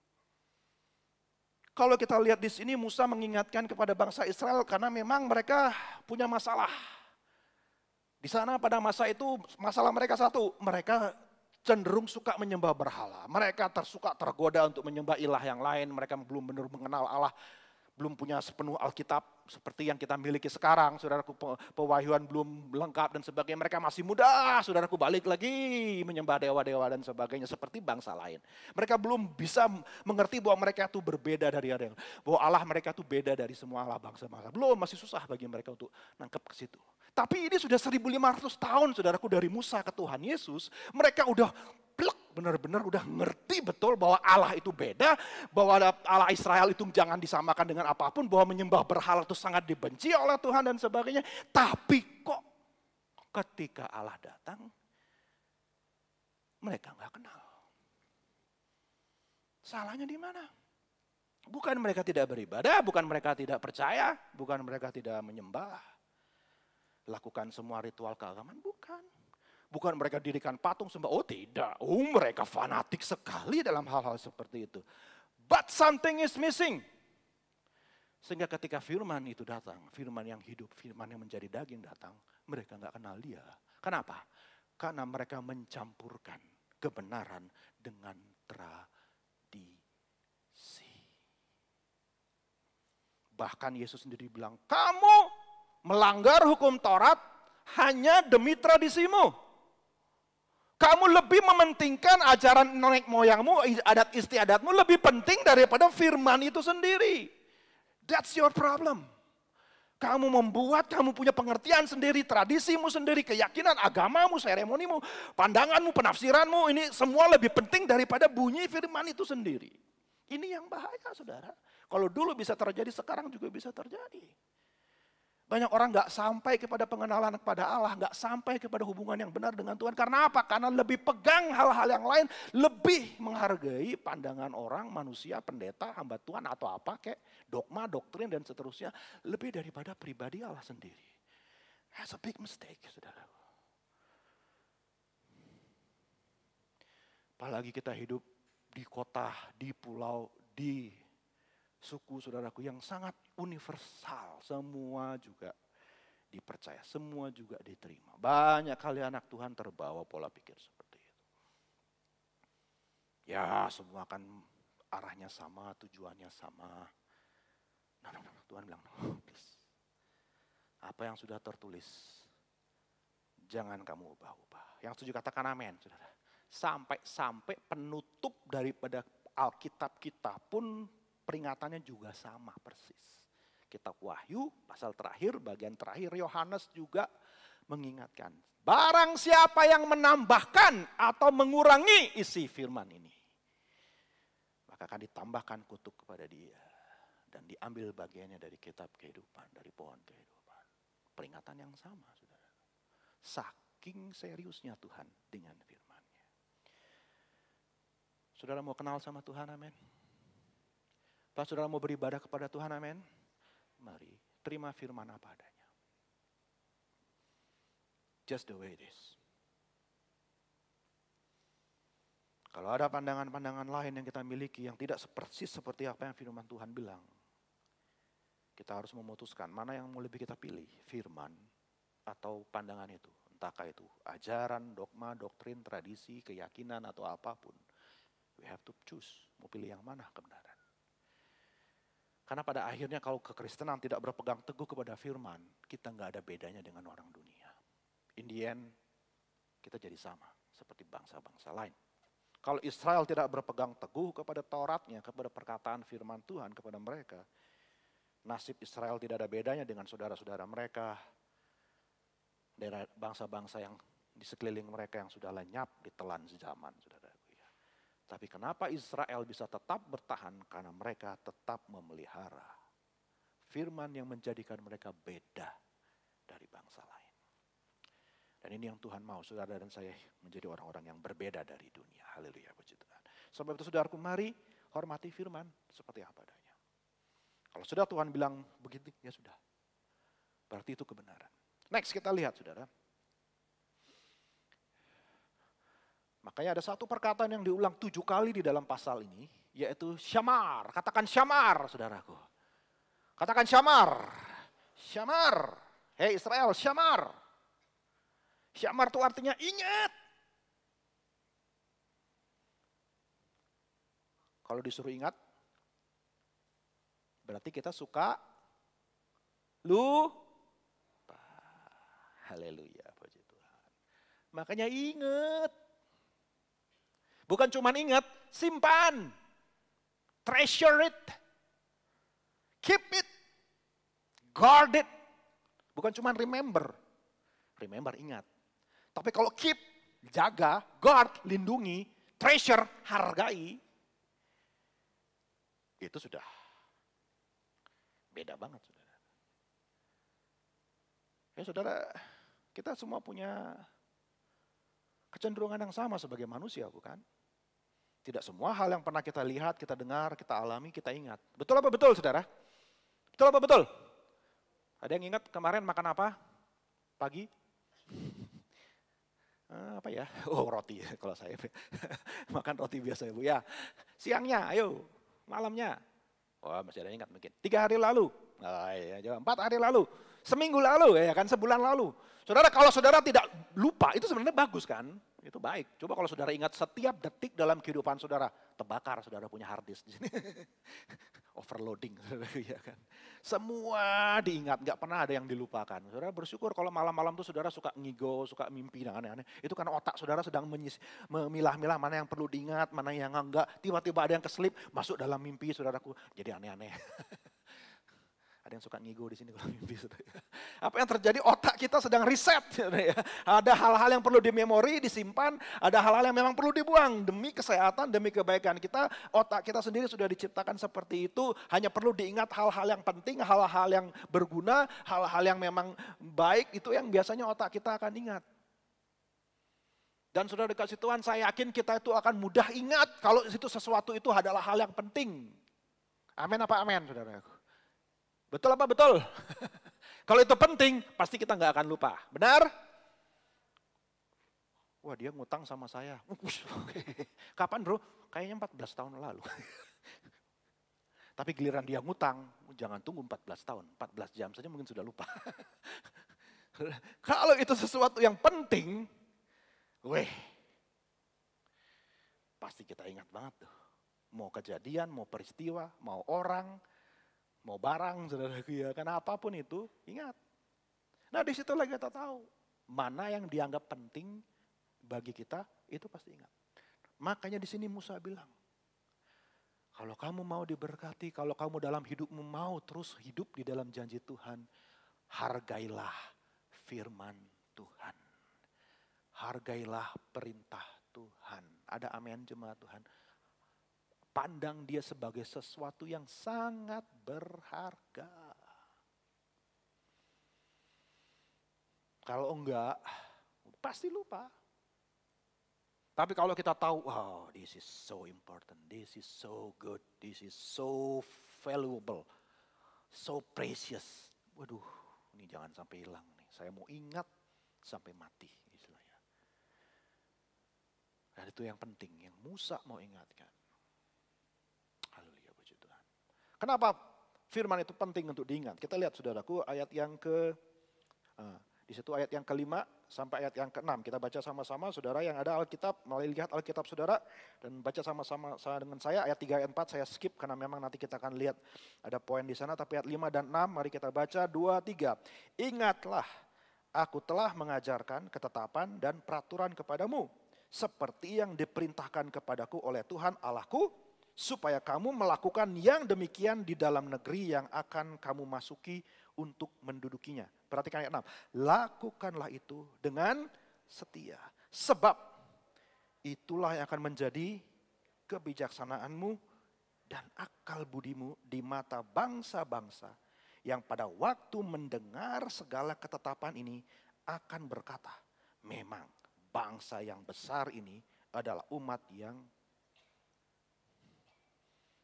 Speaker 5: Kalau kita lihat di sini, Musa mengingatkan kepada bangsa Israel karena memang mereka punya masalah. Di sana pada masa itu masalah mereka satu, mereka cenderung suka menyembah berhala. Mereka tergoda untuk menyembah ilah yang lain. Mereka belum benar mengenal Allah. Belum punya sepenuh Alkitab seperti yang kita miliki sekarang. Saudaraku, pewahyuan belum lengkap dan sebagainya. Mereka masih muda, saudaraku, balik lagi menyembah dewa-dewa dan sebagainya seperti bangsa lain. Mereka belum bisa mengerti bahwa mereka itu berbeda dari ada, bahwa Allah mereka itu beda dari semua Allah bangsa-bangsa. Belum, masih susah bagi mereka untuk nangkep ke situ. Tapi ini sudah 1500 tahun, saudaraku, dari Musa ke Tuhan Yesus. Mereka udah benar-benar udah ngerti betul bahwa Allah itu beda, bahwa Allah Israel itu jangan disamakan dengan apapun, bahwa menyembah berhala itu sangat dibenci oleh Tuhan dan sebagainya. Tapi kok ketika Allah datang, mereka nggak kenal. Salahnya di mana? Bukan mereka tidak beribadah, bukan mereka tidak percaya, bukan mereka tidak menyembah, lakukan semua ritual keagamaan, bukan. Bukan mereka dirikan patung sembah, oh tidak. Oh, mereka fanatik sekali dalam hal-hal seperti itu. But something is missing. Sehingga ketika firman itu datang, firman yang hidup, firman yang menjadi daging datang, mereka nggak kenal dia. Kenapa? Karena mereka mencampurkan kebenaran dengan tradisi. Bahkan Yesus sendiri bilang, kamu melanggar hukum Taurat hanya demi tradisimu. Kamu lebih mementingkan ajaran nenek moyangmu, adat istiadatmu lebih penting daripada firman itu sendiri. That's your problem. Kamu membuat, kamu punya pengertian sendiri, tradisimu sendiri, keyakinan, agamamu, seremonimu, pandanganmu, penafsiranmu, ini semua lebih penting daripada bunyi firman itu sendiri. Ini yang bahaya, saudara. Kalau dulu bisa terjadi, sekarang juga bisa terjadi. Banyak orang gak sampai kepada pengenalan kepada Allah, gak sampai kepada hubungan yang benar dengan Tuhan. Karena apa? Karena lebih pegang hal-hal yang lain, lebih menghargai pandangan orang, manusia, pendeta, hamba Tuhan atau apa, kayak dogma, doktrin dan seterusnya. Lebih daripada pribadi Allah sendiri. That's a big mistake, saudara. Apalagi kita hidup di kota, di pulau, di suku, saudaraku, yang sangat universal. Semua juga dipercaya, semua juga diterima. Banyak kali anak Tuhan terbawa pola pikir seperti itu. Ya, semua kan arahnya sama, tujuannya sama. Nah, Tuhan bilang, no, please. Apa yang sudah tertulis, jangan kamu ubah-ubah. Yang setuju katakan amin, saudara. Sampai penutup daripada Alkitab kita pun peringatannya juga sama persis. Kitab Wahyu, pasal terakhir, bagian terakhir, Yohanes juga mengingatkan. Barang siapa yang menambahkan atau mengurangi isi firman ini, maka akan ditambahkan kutuk kepada dia. Dan diambil bagiannya dari kitab kehidupan, dari pohon kehidupan. Peringatan yang sama, saudara. Saking seriusnya Tuhan dengan firman-Nya. Saudara mau kenal sama Tuhan, amin? Pak, saudara mau beribadah kepada Tuhan, amin? Mari, terima firman apa adanya. Just the way it is. Kalau ada pandangan-pandangan lain yang kita miliki yang tidak persis seperti apa yang firman Tuhan bilang, kita harus memutuskan mana yang mau lebih kita pilih, firman atau pandangan itu. Entahkah itu ajaran, dogma, doktrin, tradisi, keyakinan, atau apapun. We have to choose, mau pilih yang mana kebenaran. Karena pada akhirnya kalau kekristenan tidak berpegang teguh kepada firman, kita nggak ada bedanya dengan orang dunia. In the end, kita jadi sama seperti bangsa-bangsa lain. Kalau Israel tidak berpegang teguh kepada Tauratnya, kepada perkataan firman Tuhan kepada mereka, nasib Israel tidak ada bedanya dengan saudara-saudara mereka, daerah bangsa-bangsa yang di sekeliling mereka yang sudah lenyap ditelan sejaman, saudaraku ya. Tapi kenapa Israel bisa tetap bertahan? Karena mereka tetap memelihara firman yang menjadikan mereka beda dari bangsa lain. Dan ini yang Tuhan mau, saudara dan saya menjadi orang-orang yang berbeda dari dunia. Haleluya, puji Tuhan. Sebab itu saudaraku, mari hormati firman seperti apa adanya. Kalau sudah Tuhan bilang begitu, ya sudah. Berarti itu kebenaran. Next kita lihat saudara. Makanya ada satu perkataan yang diulang 7 kali di dalam pasal ini, yaitu syamar. Katakan syamar, saudaraku. Katakan syamar. Syamar. Hei Israel, syamar. Syamar itu artinya ingat. Kalau disuruh ingat, berarti kita suka lupa. Haleluya, puji Tuhan. Makanya ingat. Bukan cuma ingat, simpan. Treasure it. Keep it. Guard it. Bukan cuma remember. Remember, ingat. Tapi kalau keep, jaga, guard, lindungi, treasure, hargai, itu sudah beda banget, saudara. Ya saudara, kita semua punya kecenderungan yang sama sebagai manusia, bukan? Tidak semua hal yang pernah kita lihat, kita dengar, kita alami, kita ingat. Betul apa betul, saudara? Betul apa betul? Ada yang ingat kemarin makan apa? Pagi? Apa ya? Oh, roti kalau saya. Makan roti biasa ya Bu ya. Siangnya, ayo. Malamnya. Wah, masih ada yang ingat mungkin. 3 hari lalu. Nah, ya, 4 hari lalu. Seminggu lalu, ya kan, sebulan lalu. Saudara, kalau saudara tidak lupa, itu sebenarnya bagus kan? Itu baik. Coba kalau saudara ingat setiap detik dalam kehidupan saudara, terbakar saudara punya hard disk di sini. Overloading, saudara, ya kan. Semua diingat, nggak pernah ada yang dilupakan. Saudara bersyukur kalau malam-malam tuh saudara suka ngigo, suka mimpi dan aneh-aneh. Itu karena otak saudara sedang memilah-milah mana yang perlu diingat, mana yang enggak. Tiba-tiba ada yang keselip, masuk dalam mimpi saudaraku, jadi aneh-aneh. Ada yang suka ngigo di sini kalau mimpi. Apa yang terjadi? Otak kita sedang reset. Ada hal-hal yang perlu dimemori, disimpan. Ada hal-hal yang memang perlu dibuang. Demi kesehatan, demi kebaikan kita. Otak kita sendiri sudah diciptakan seperti itu. Hanya perlu diingat hal-hal yang penting, hal-hal yang berguna, hal-hal yang memang baik. Itu yang biasanya otak kita akan ingat. Dan saudara dikasih Tuhan, saya yakin kita itu akan mudah ingat kalau itu sesuatu itu adalah hal yang penting. Amin apa amin, saudara? Betul apa betul? Kalau itu penting, pasti kita nggak akan lupa. Benar? Wah, dia ngutang sama saya. Kapan bro? Kayaknya 14 tahun lalu. Tapi giliran dia ngutang, jangan tunggu 14 tahun. 14 jam saja mungkin sudah lupa. Kalau itu sesuatu yang penting, pasti kita ingat banget tuh. Mau kejadian, mau peristiwa, mau orang, mau barang, saudaraku ya, karena apapun itu, ingat. Nah di situ lagi kita tahu, mana yang dianggap penting bagi kita, itu pasti ingat. Makanya di sini Musa bilang, kalau kamu mau diberkati, kalau kamu dalam hidupmu mau terus hidup di dalam janji Tuhan, hargailah firman Tuhan. Hargailah perintah Tuhan. Ada amin jemaat Tuhan. Pandang dia sebagai sesuatu yang sangat berharga. Kalau enggak, pasti lupa. Tapi kalau kita tahu, wow, this is so important, this is so good, this is so valuable, so precious. Waduh, ini jangan sampai hilang nih. Saya mau ingat sampai mati istilahnya. Dan itu yang penting, yang Musa mau ingatkan. Kenapa firman itu penting untuk diingat? Kita lihat saudaraku ayat yang di Di situ ayat yang kelima sampai ayat yang keenam. Kita baca sama-sama, saudara yang ada Alkitab, mulai lihat Alkitab saudara. Dan baca sama-sama dengan saya, ayat 3, ayat 4 saya skip karena memang nanti kita akan lihat ada poin di sana. Tapi ayat 5 dan 6, mari kita baca 2, 3. Ingatlah, aku telah mengajarkan ketetapan dan peraturan kepadamu, seperti yang diperintahkan kepadaku oleh Tuhan Allahku, supaya kamu melakukan yang demikian di dalam negeri yang akan kamu masuki untuk mendudukinya. Perhatikan ayat 6. Lakukanlah itu dengan setia. Sebab itulah yang akan menjadi kebijaksanaanmu dan akal budimu di mata bangsa-bangsa yang pada waktu mendengar segala ketetapan ini akan berkata, memang bangsa yang besar ini adalah umat yang...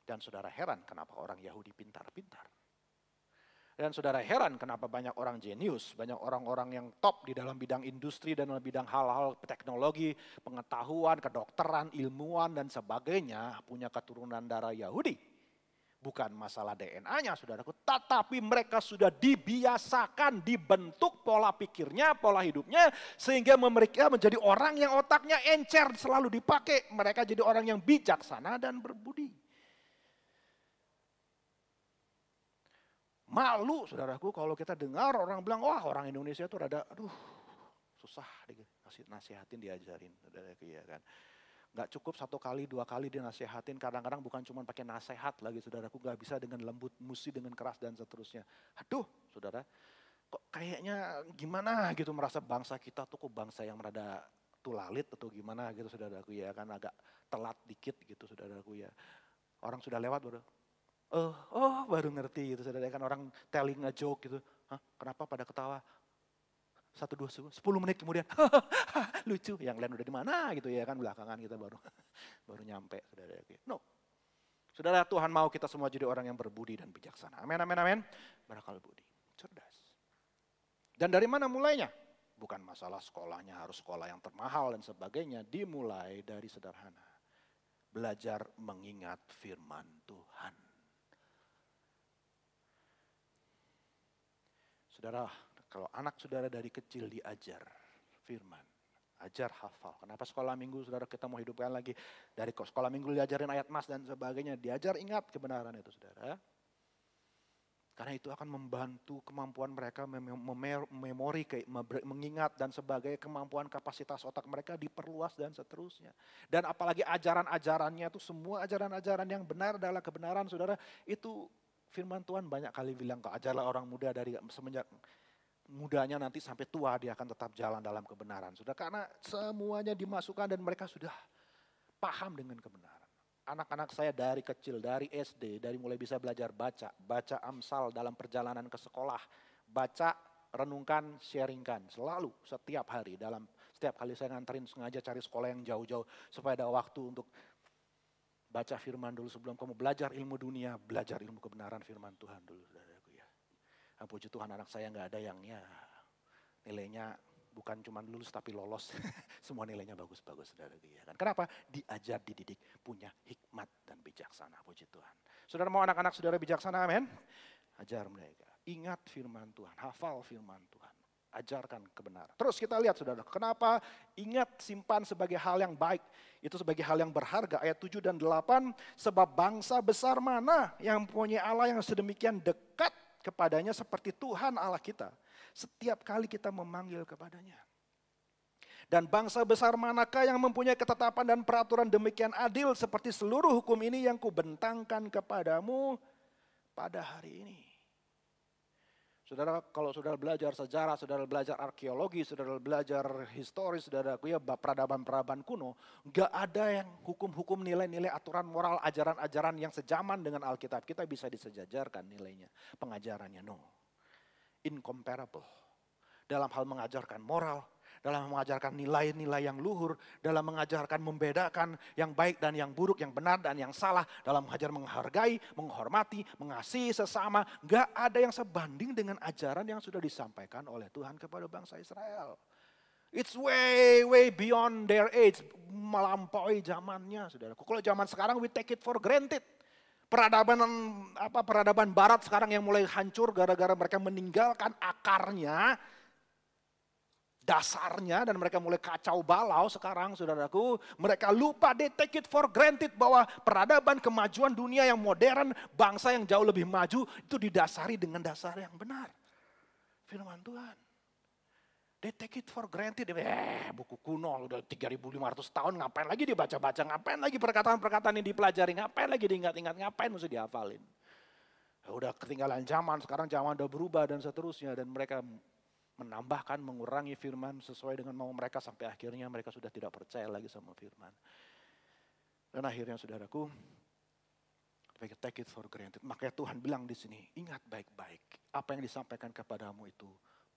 Speaker 5: Dan saudara heran kenapa orang Yahudi pintar-pintar. Dan saudara heran kenapa banyak orang jenius, banyak orang-orang yang top di dalam bidang industri dan dalam bidang hal-hal teknologi, pengetahuan, kedokteran, ilmuwan dan sebagainya punya keturunan darah Yahudi. Bukan masalah DNA-nya saudaraku, tetapi mereka sudah dibiasakan, dibentuk pola pikirnya, pola hidupnya, sehingga mereka menjadi orang yang otaknya encer selalu dipakai. Mereka jadi orang yang bijaksana dan berbudi. Malu saudaraku kalau kita dengar orang bilang, wah orang Indonesia itu rada, susah dikasih nasihatin, diajarin. Saudaraku ya kan. Gak cukup 1 kali, 2 kali dinasihatin, kadang-kadang bukan cuma pakai nasihat lagi saudaraku, gak bisa dengan lembut, mesti dengan keras dan seterusnya. Aduh saudara, kok kayaknya gimana gitu merasa bangsa kita tuh kok bangsa yang rada tulalit atau gimana gitu saudaraku ya kan, agak telat dikit gitu saudaraku ya. Orang sudah lewat baru, baru ngerti gitu saudara kan, orang telling a joke gitu. Hah, kenapa pada ketawa? 1, 2, 10 menit kemudian lucu, yang lain udah di mana gitu ya kan, belakangan kita baru nyampe saudara. No. Saudara, Tuhan mau kita semua jadi orang yang berbudi dan bijaksana. Amin, amin, amin. Berakal budi, cerdas. Dan dari mana mulainya? Bukan masalah sekolahnya harus sekolah yang termahal dan sebagainya, dimulai dari sederhana. Belajar mengingat firman Tuhan. Saudara, kalau anak saudara dari kecil diajar firman, ajar hafal. Kenapa sekolah minggu saudara kita mau hidupkan lagi? Dari sekolah minggu diajarin ayat mas dan sebagainya. Diajar ingat kebenaran itu saudara. Karena itu akan membantu kemampuan mereka memori, mengingat dan sebagainya. Kemampuan kapasitas otak mereka diperluas dan seterusnya. Dan apalagi ajaran-ajarannya itu semua ajaran-ajaran yang benar adalah kebenaran saudara. Itu firman Tuhan banyak kali bilang, kok ajarlah orang muda dari semenjak mudanya nanti sampai tua dia akan tetap jalan dalam kebenaran. Sudah, karena semuanya dimasukkan dan mereka sudah paham dengan kebenaran. Anak-anak saya dari kecil, dari SD, dari mulai bisa belajar baca Amsal dalam perjalanan ke sekolah, baca, renungkan, sharingkan, selalu setiap hari. Setiap kali saya nganterin sengaja cari sekolah yang jauh-jauh supaya ada waktu untuk baca firman dulu sebelum kamu belajar ilmu dunia, belajar ilmu kebenaran firman Tuhan dulu saudaraku ya. Puji Tuhan anak saya nggak ada yang ya nilainya bukan cuma lulus tapi lolos. Semua nilainya bagus-bagus saudaraku ya kan. Kenapa? Diajar, dididik, punya hikmat dan bijaksana, puji Tuhan. Saudara mau anak-anak saudara bijaksana, amin? Ajar mereka, ingat firman Tuhan, hafal firman Tuhan. Ajarkan kebenaran. Terus kita lihat saudara, kenapa ingat simpan sebagai hal yang baik. Itu sebagai hal yang berharga. Ayat 7 dan 8, sebab bangsa besar mana yang mempunyai Allah yang sedemikian dekat kepadanya seperti Tuhan Allah kita. Setiap kali kita memanggil kepadanya. Dan bangsa besar manakah yang mempunyai ketetapan dan peraturan demikian adil seperti seluruh hukum ini yang kubentangkan kepadamu pada hari ini. Saudara, kalau saudara belajar sejarah, saudara belajar arkeologi, saudara belajar historis, saudaraku ya peradaban-peradaban kuno, gak ada yang hukum-hukum, nilai-nilai, aturan moral, ajaran-ajaran yang sejaman dengan Alkitab. Kita bisa disejajarkan nilainya, pengajarannya, no. Incomparable. Dalam hal mengajarkan moral, dalam mengajarkan nilai-nilai yang luhur, dalam mengajarkan membedakan yang baik dan yang buruk, yang benar dan yang salah, dalam mengajar menghargai, menghormati, mengasihi sesama. Gak ada yang sebanding dengan ajaran yang sudah disampaikan oleh Tuhan kepada bangsa Israel. It's way beyond their age, melampaui zamannya, saudara. Kalau zaman sekarang we take it for granted. Peradaban barat sekarang yang mulai hancur gara-gara mereka meninggalkan akarnya. dasarnya dan mereka mulai kacau balau sekarang saudaraku. Mereka lupa, they take it for granted bahwa peradaban kemajuan dunia yang modern, bangsa yang jauh lebih maju itu didasari dengan dasar yang benar. Firman Tuhan. They take it for granted. Buku kuno udah 3.500 tahun, ngapain lagi dibaca-baca, ngapain lagi perkataan-perkataan yang dipelajari, ngapain lagi diingat-ingat, ngapain mesti dihafalin. Udah ketinggalan zaman, sekarang zaman udah berubah dan seterusnya. Dan mereka menambahkan, mengurangi firman sesuai dengan mau mereka sampai akhirnya mereka sudah tidak percaya lagi sama firman. Dan akhirnya saudaraku, take it for granted. Makanya Tuhan bilang di sini, ingat baik-baik, apa yang disampaikan kepadamu itu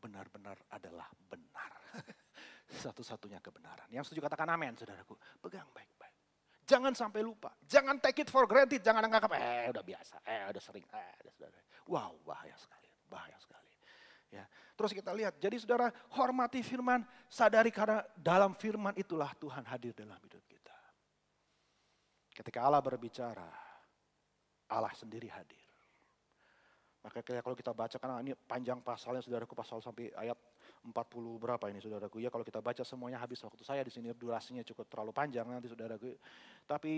Speaker 5: benar-benar adalah benar. Satu-satunya kebenaran. Yang setuju katakan amin saudaraku, pegang baik-baik. Jangan sampai lupa, jangan take it for granted, jangan anggap udah biasa, udah sering, udah saudara. Wow, bahaya sekali, bahaya sekali. Ya. Terus kita lihat, jadi saudara hormati firman, sadari karena dalam firman itulah Tuhan hadir dalam hidup kita. Ketika Allah berbicara, Allah sendiri hadir. Maka kalau kita baca, karena ini panjang pasalnya saudaraku, pasal sampai ayat 40 berapa ini saudaraku. Ya kalau kita baca semuanya habis waktu saya di sini, durasinya cukup terlalu panjang nanti saudaraku. Tapi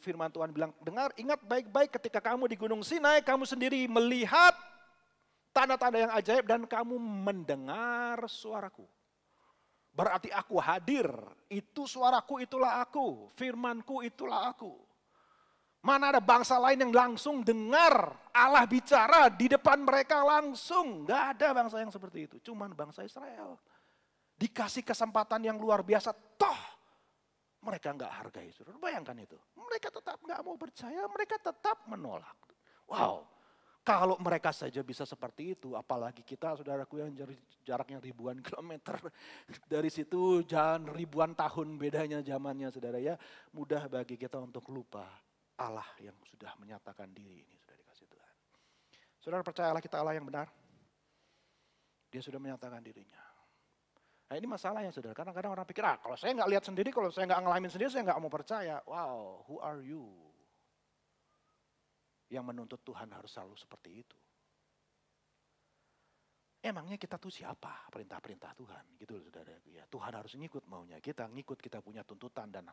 Speaker 5: firman Tuhan bilang, dengar, ingat baik-baik ketika kamu di Gunung Sinai, kamu sendiri melihat tanda-tanda yang ajaib dan kamu mendengar suaraku. Berarti aku hadir, itu suaraku itulah aku, firmanku itulah aku. Mana ada bangsa lain yang langsung dengar Allah bicara di depan mereka langsung. Gak ada bangsa yang seperti itu, cuman bangsa Israel. Dikasih kesempatan yang luar biasa, toh mereka gak hargai. Bayangkan itu, mereka tetap gak mau percaya, mereka tetap menolak. Wow. Kalau mereka saja bisa seperti itu, apalagi kita saudaraku yang jaraknya ribuan kilometer. Dari situ jangan ribuan tahun bedanya zamannya saudara ya. Mudah bagi kita untuk lupa Allah yang sudah menyatakan diri ini sudah dikasih Tuhan. Saudara percayalah kita Allah yang benar. Dia sudah menyatakan dirinya. Nah ini masalahnya saudara, karena kadang orang pikir, kalau saya nggak lihat sendiri, kalau saya nggak ngalamin sendiri, saya nggak mau percaya. Wow, who are you? Yang menuntut Tuhan harus selalu seperti itu. Emangnya kita tuh siapa? Perintah-perintah Tuhan gitu loh saudara. Ya, Tuhan harus ngikut maunya kita, ngikut kita punya tuntutan. Dan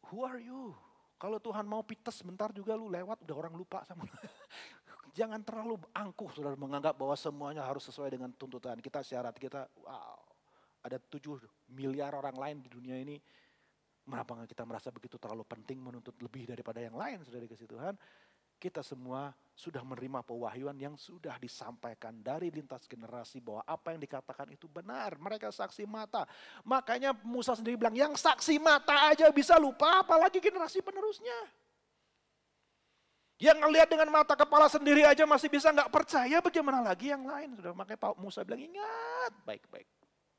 Speaker 5: who are you? Kalau Tuhan mau pites sebentar juga lu lewat, udah orang lupa sama lu. Jangan terlalu angkuh saudara menganggap bahwa semuanya harus sesuai dengan tuntutan kita, syarat kita. Wow, ada 7 miliar orang lain di dunia ini. Mengapa kita merasa begitu terlalu penting menuntut lebih daripada yang lain sudah dikasih Tuhan. Kita semua sudah menerima pewahyuan yang sudah disampaikan dari lintas generasi bahwa apa yang dikatakan itu benar. Mereka saksi mata. Makanya Musa sendiri bilang yang saksi mata aja bisa lupa apalagi generasi penerusnya. Yang ngelihat dengan mata kepala sendiri aja masih bisa nggak percaya, bagaimana lagi yang lain. Sudah makanya Pak Musa bilang ingat baik-baik.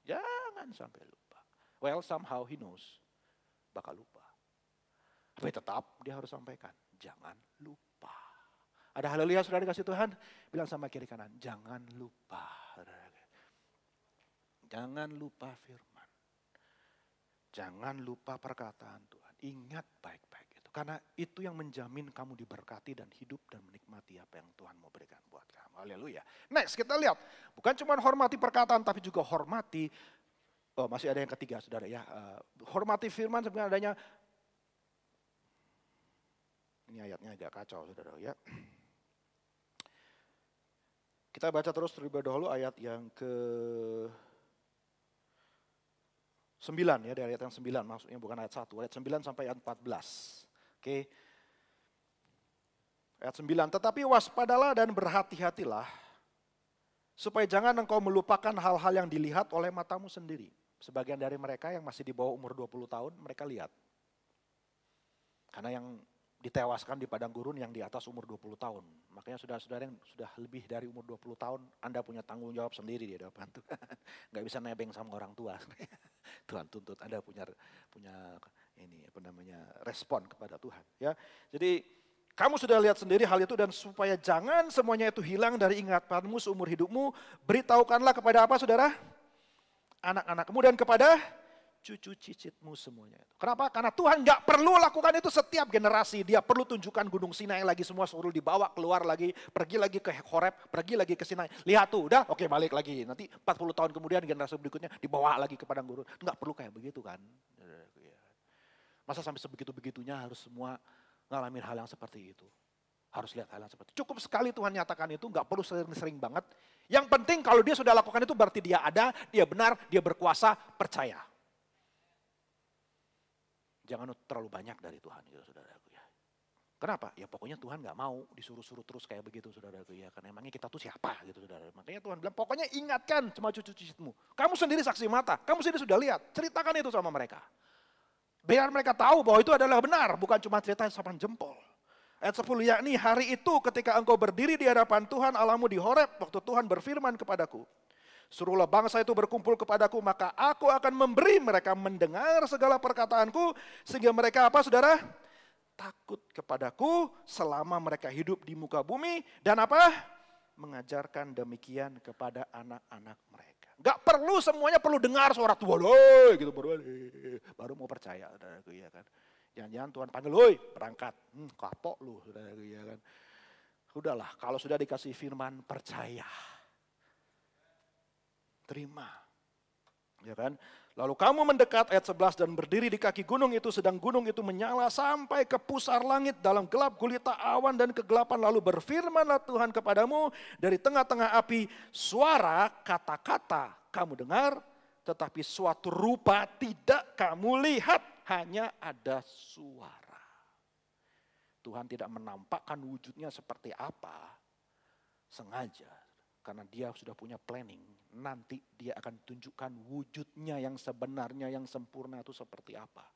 Speaker 5: Jangan sampai lupa. Well somehow he knows. Bakal lupa. Tapi tetap dia harus sampaikan, jangan lupa. Ada haleluya sudah dikasih Tuhan, bilang sama kiri kanan, jangan lupa. Jangan lupa firman. Jangan lupa perkataan Tuhan. Ingat baik-baik itu. Karena itu yang menjamin kamu diberkati dan hidup dan menikmati apa yang Tuhan mau berikan buat kamu. Haleluya. Next kita lihat, bukan cuma hormati perkataan tapi juga hormati. Oh masih ada yang ketiga saudara ya, hormati firman sebenarnya adanya, ini ayatnya agak kacau saudara ya. Kita baca terus terlebih dahulu ayat yang ke-9 ya, dari ayat yang 9 maksudnya bukan ayat 1, ayat 9 sampai ayat 14. Oke. Ayat 9, tetapi waspadalah dan berhati-hatilah, supaya jangan engkau melupakan hal-hal yang dilihat oleh matamu sendiri. Sebagian dari mereka yang masih di bawah umur 20 tahun, mereka lihat. Karena yang ditewaskan di padang gurun yang di atas umur 20 tahun. Makanya saudara-saudara yang sudah lebih dari umur 20 tahun, Anda punya tanggung jawab sendiri di hadapan Tuhan. Gak bisa nebeng sama orang tua. Tuhan tuntut Anda punya ini apa namanya respon kepada Tuhan. Ya, jadi kamu sudah lihat sendiri hal itu dan supaya jangan semuanya itu hilang dari ingatanmu seumur hidupmu, beritahukanlah kepada apa saudara? Anak-anak. Kemudian kepada cucu cicitmu semuanya itu. Kenapa? Karena Tuhan nggak perlu lakukan itu setiap generasi. Dia perlu tunjukkan Gunung Sinai lagi, semua suruh dibawa keluar lagi, pergi lagi ke Horeb, pergi lagi ke Sinai. Lihat tuh, udah oke balik lagi. Nanti 40 tahun kemudian generasi berikutnya dibawa lagi ke padang gurun. Nggak perlu kayak begitu kan. Masa sampai sebegitu-begitunya harus semua ngalamin hal yang seperti itu. Harus lihat hal yang seperti itu. Cukup sekali Tuhan nyatakan itu, nggak perlu sering-sering banget. Yang penting kalau dia sudah lakukan itu berarti dia ada, dia benar, dia berkuasa, percaya. Jangan terlalu banyak dari Tuhan gitu saudaraku ya. Kenapa? Ya pokoknya Tuhan gak mau disuruh-suruh terus kayak begitu saudaraku ya. Karena emangnya kita tuh siapa gitu saudara. Makanya Tuhan bilang pokoknya ingatkan sama cucu-cucumu. Kamu sendiri saksi mata, kamu sendiri sudah lihat. Ceritakan itu sama mereka. Biar mereka tahu bahwa itu adalah benar, bukan cuma cerita sapan jempol. Ayat 10, yakni hari itu ketika engkau berdiri di hadapan Tuhan Allahmu di Horeb, waktu Tuhan berfirman kepadaku. Suruhlah bangsa itu berkumpul kepadaku, maka aku akan memberi mereka mendengar segala perkataanku, sehingga mereka apa saudara? Takut kepadaku selama mereka hidup di muka bumi, dan apa? Mengajarkan demikian kepada anak-anak mereka. Gak perlu semuanya perlu dengar suara Tuhan, gitu baru mau percaya, saudaraku ya kan. Jangan-jangan Tuhan panggil, woi berangkat, kapok lu, saudaraku ya kan. Udahlah, kalau sudah dikasih firman percaya. Terima, ya kan? Lalu kamu mendekat ayat 11 dan berdiri di kaki gunung itu, sedang gunung itu menyala sampai ke pusar langit dalam gelap gulita awan dan kegelapan. Lalu berfirmanlah Tuhan kepadamu dari tengah-tengah api, suara kata-kata kamu dengar, tetapi suatu rupa tidak kamu lihat, hanya ada suara. Tuhan tidak menampakkan wujudnya seperti apa, sengaja. Karena dia sudah punya planning, nanti dia akan tunjukkan wujudnya yang sebenarnya, yang sempurna itu seperti apa.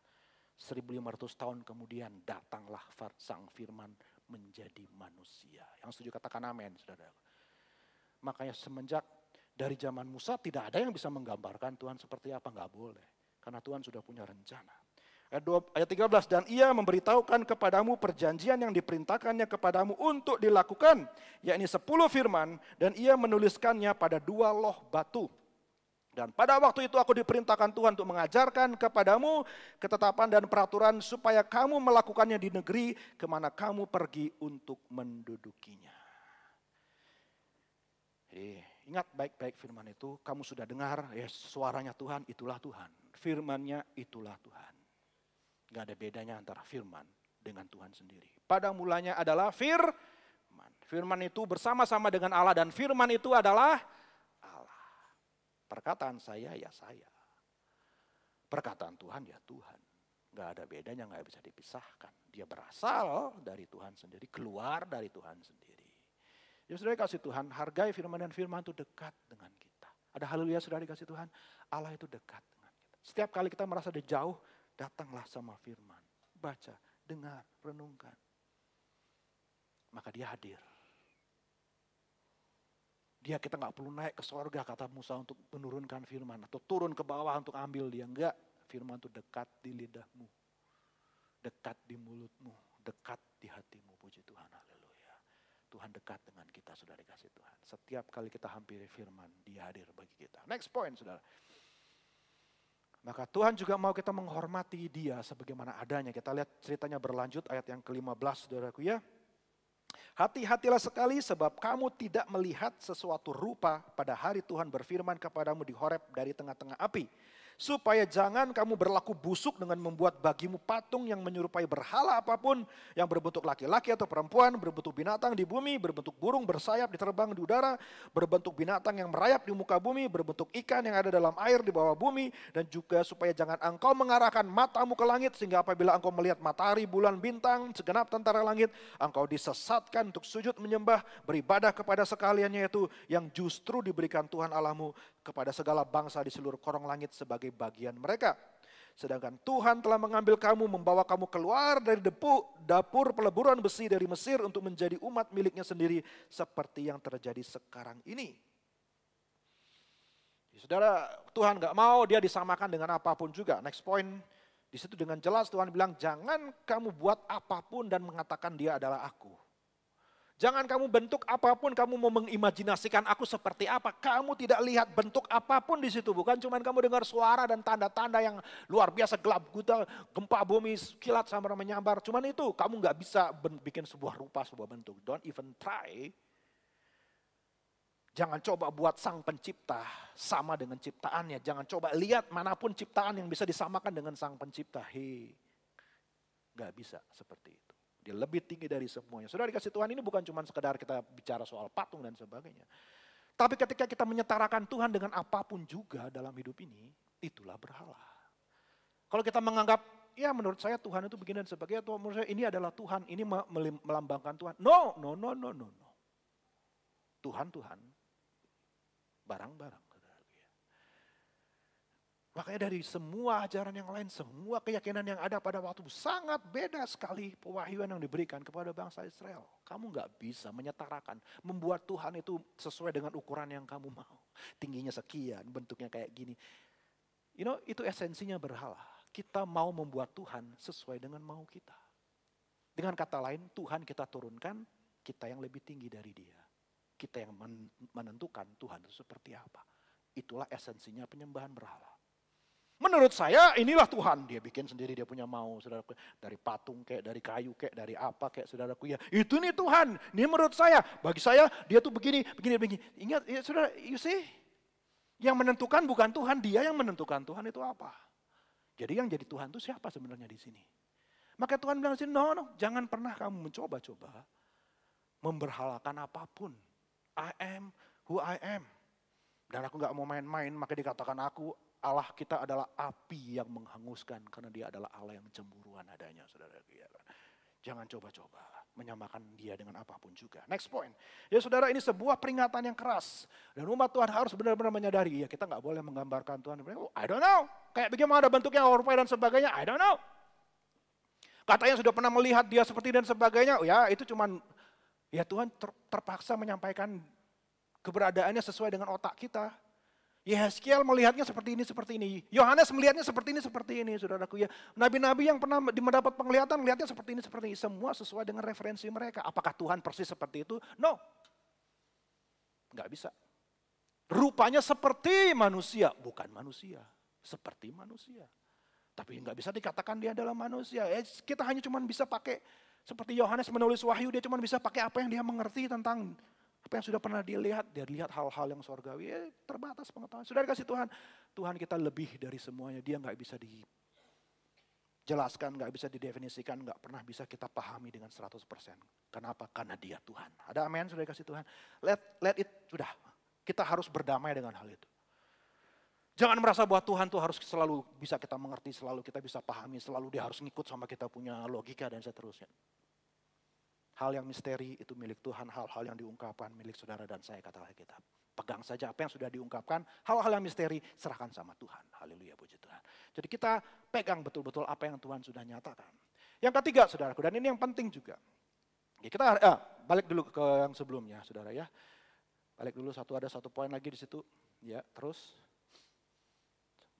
Speaker 5: 1500 tahun kemudian datanglah sang firman menjadi manusia. Yang setuju katakan amin, saudara. Makanya semenjak dari zaman Musa tidak ada yang bisa menggambarkan Tuhan seperti apa, nggak boleh. Karena Tuhan sudah punya rencana. Ayat 13, dan ia memberitahukan kepadamu perjanjian yang diperintahkannya kepadamu untuk dilakukan, yakni 10 firman, dan ia menuliskannya pada 2 loh batu. Dan pada waktu itu aku diperintahkan Tuhan untuk mengajarkan kepadamu ketetapan dan peraturan supaya kamu melakukannya di negeri kemana kamu pergi untuk mendudukinya. Ingat baik-baik firman itu, kamu sudah dengar, ya suaranya Tuhan, itulah Tuhan. Firmannya itulah Tuhan. Gak ada bedanya antara firman dengan Tuhan sendiri. Pada mulanya adalah firman. Firman itu bersama-sama dengan Allah dan firman itu adalah Allah. Perkataan saya ya saya. Perkataan Tuhan ya Tuhan. Gak ada bedanya, gak bisa dipisahkan. Dia berasal dari Tuhan sendiri, keluar dari Tuhan sendiri. Ya saudara kasih Tuhan, hargai firman dan firman itu dekat dengan kita. Ada haleluya sudah dikasih Tuhan, Allah itu dekat dengan kita. Setiap kali kita merasa dia jauh, datanglah sama firman, baca, dengar, renungkan. Maka dia hadir. Kita gak perlu naik ke sorga kata Musa untuk menurunkan firman. Atau turun ke bawah untuk ambil dia. Enggak, firman itu dekat di lidahmu. Dekat di mulutmu, dekat di hatimu. Puji Tuhan, haleluya. Tuhan dekat dengan kita, saudara dikasih Tuhan. Setiap kali kita hampiri firman, dia hadir bagi kita. Next point, saudara. Maka Tuhan juga mau kita menghormati dia sebagaimana adanya. Kita lihat ceritanya berlanjut ayat yang ke-15 saudaraku ya. Hati-hatilah sekali sebab kamu tidak melihat sesuatu rupa pada hari Tuhan berfirman kepadamu di Horeb dari tengah-tengah api. Supaya jangan kamu berlaku busuk dengan membuat bagimu patung yang menyerupai berhala apapun. Yang berbentuk laki-laki atau perempuan, berbentuk binatang di bumi, berbentuk burung bersayap diterbang di udara. Berbentuk binatang yang merayap di muka bumi, berbentuk ikan yang ada dalam air di bawah bumi. Dan juga supaya jangan engkau mengarahkan matamu ke langit. Sehingga apabila engkau melihat matahari, bulan, bintang, segenap tentara langit. Engkau disesatkan untuk sujud menyembah, beribadah kepada sekaliannya itu. Yang justru diberikan Tuhan Allahmu kepada segala bangsa di seluruh korong langit sebagai bagian mereka. Sedangkan Tuhan telah mengambil kamu, membawa kamu keluar dari dapur peleburan besi dari Mesir untuk menjadi umat miliknya sendiri seperti yang terjadi sekarang ini. Saudara, Tuhan gak mau dia disamakan dengan apapun juga. Next point, di situ dengan jelas Tuhan bilang jangan kamu buat apapun dan mengatakan dia adalah aku. Jangan kamu bentuk apapun, kamu mau mengimajinasikan aku seperti apa. Kamu tidak lihat bentuk apapun di situ. Bukan cuma kamu dengar suara dan tanda-tanda yang luar biasa gelap gulita, gempa bumi, kilat samar menyambar. Cuman itu, kamu nggak bisa bikin sebuah rupa, sebuah bentuk. Don't even try. Jangan coba buat sang pencipta sama dengan ciptaannya. Jangan coba lihat manapun ciptaan yang bisa disamakan dengan sang pencipta. Nggak bisa seperti itu. Dia lebih tinggi dari semuanya. Saudara dikasih Tuhan, ini bukan cuma sekedar kita bicara soal patung dan sebagainya. Tapi ketika kita menyetarakan Tuhan dengan apapun juga dalam hidup ini, itulah berhala. Kalau kita menganggap, ya menurut saya Tuhan itu begini dan sebagainya, menurut saya ini adalah Tuhan, ini melambangkan Tuhan. No. Tuhan, barang-barang. Makanya dari semua ajaran yang lain, semua keyakinan yang ada pada waktu itu sangat beda sekali pewahyuan yang diberikan kepada bangsa Israel. Kamu nggak bisa menyetarakan, membuat Tuhan itu sesuai dengan ukuran yang kamu mau. Tingginya sekian, bentuknya kayak gini. Itu esensinya berhala. Kita mau membuat Tuhan sesuai dengan mau kita. Dengan kata lain, Tuhan kita turunkan, kita yang lebih tinggi dari Dia. Kita yang menentukan Tuhan itu seperti apa. Itulah esensinya penyembahan berhala. Menurut saya inilah Tuhan, dia bikin sendiri, dia punya mau, saudaraku. Dari patung kayak, dari kayu kayak, dari apa kayak, saudaraku ya. Itu nih Tuhan, ini menurut saya. Bagi saya dia tuh begini. Ingat ya saudara, you see. Yang menentukan bukan Tuhan, dia yang menentukan Tuhan itu apa. Jadi yang jadi Tuhan itu siapa sebenarnya di sini. Maka Tuhan bilang di sini, no, jangan pernah kamu mencoba-coba memberhalakan apapun. I am who I am. Dan aku gak mau main-main, maka dikatakan aku, Allah kita adalah api yang menghanguskan karena dia adalah Allah yang cemburuan adanya, saudara. Jangan coba-coba menyamakan dia dengan apapun juga. Next point. Ya saudara, ini sebuah peringatan yang keras. Dan umat Tuhan harus benar-benar menyadari, ya kita nggak boleh menggambarkan Tuhan. I don't know. Kayak bagaimana bentuknya, rupa dan sebagainya, I don't know. Katanya sudah pernah melihat dia seperti dan sebagainya, ya itu cuman, ya Tuhan terpaksa menyampaikan keberadaannya sesuai dengan otak kita. Yeskiel melihatnya seperti ini. Yohanes melihatnya seperti ini, saudaraku ya. Nabi-nabi yang pernah mendapat penglihatan, melihatnya seperti ini. Semua sesuai dengan referensi mereka. Apakah Tuhan persis seperti itu? No. Nggak bisa. Rupanya seperti manusia, bukan manusia. Seperti manusia. Tapi nggak bisa dikatakan dia adalah manusia. Kita hanya cuma bisa pakai, seperti Yohanes menulis wahyu, dia cuma bisa pakai apa yang dia mengerti tentang apa yang sudah pernah dia lihat hal-hal yang surgawi, terbatas pengetahuan. Sudah dikasih Tuhan kita lebih dari semuanya. Dia nggak bisa dijelaskan, nggak bisa didefinisikan, nggak pernah bisa kita pahami dengan 100%. Kenapa? Karena dia Tuhan. Ada amin, sudah dikasih Tuhan. Let it, sudah. Kita harus berdamai dengan hal itu. Jangan merasa bahwa Tuhan tuh harus selalu bisa kita mengerti, selalu kita bisa pahami, selalu dia harus ngikut sama kita punya logika dan seterusnya. Hal yang misteri itu milik Tuhan, hal-hal yang diungkapkan milik saudara dan saya, kata Alkitab. Pegang saja apa yang sudah diungkapkan, hal-hal yang misteri serahkan sama Tuhan. Haleluya, puji Tuhan. Jadi kita pegang betul-betul apa yang Tuhan sudah nyatakan. Yang ketiga, saudaraku, dan ini yang penting juga. Kita balik dulu ke yang sebelumnya, saudara ya. Balik dulu ada satu poin lagi di situ. Ya, terus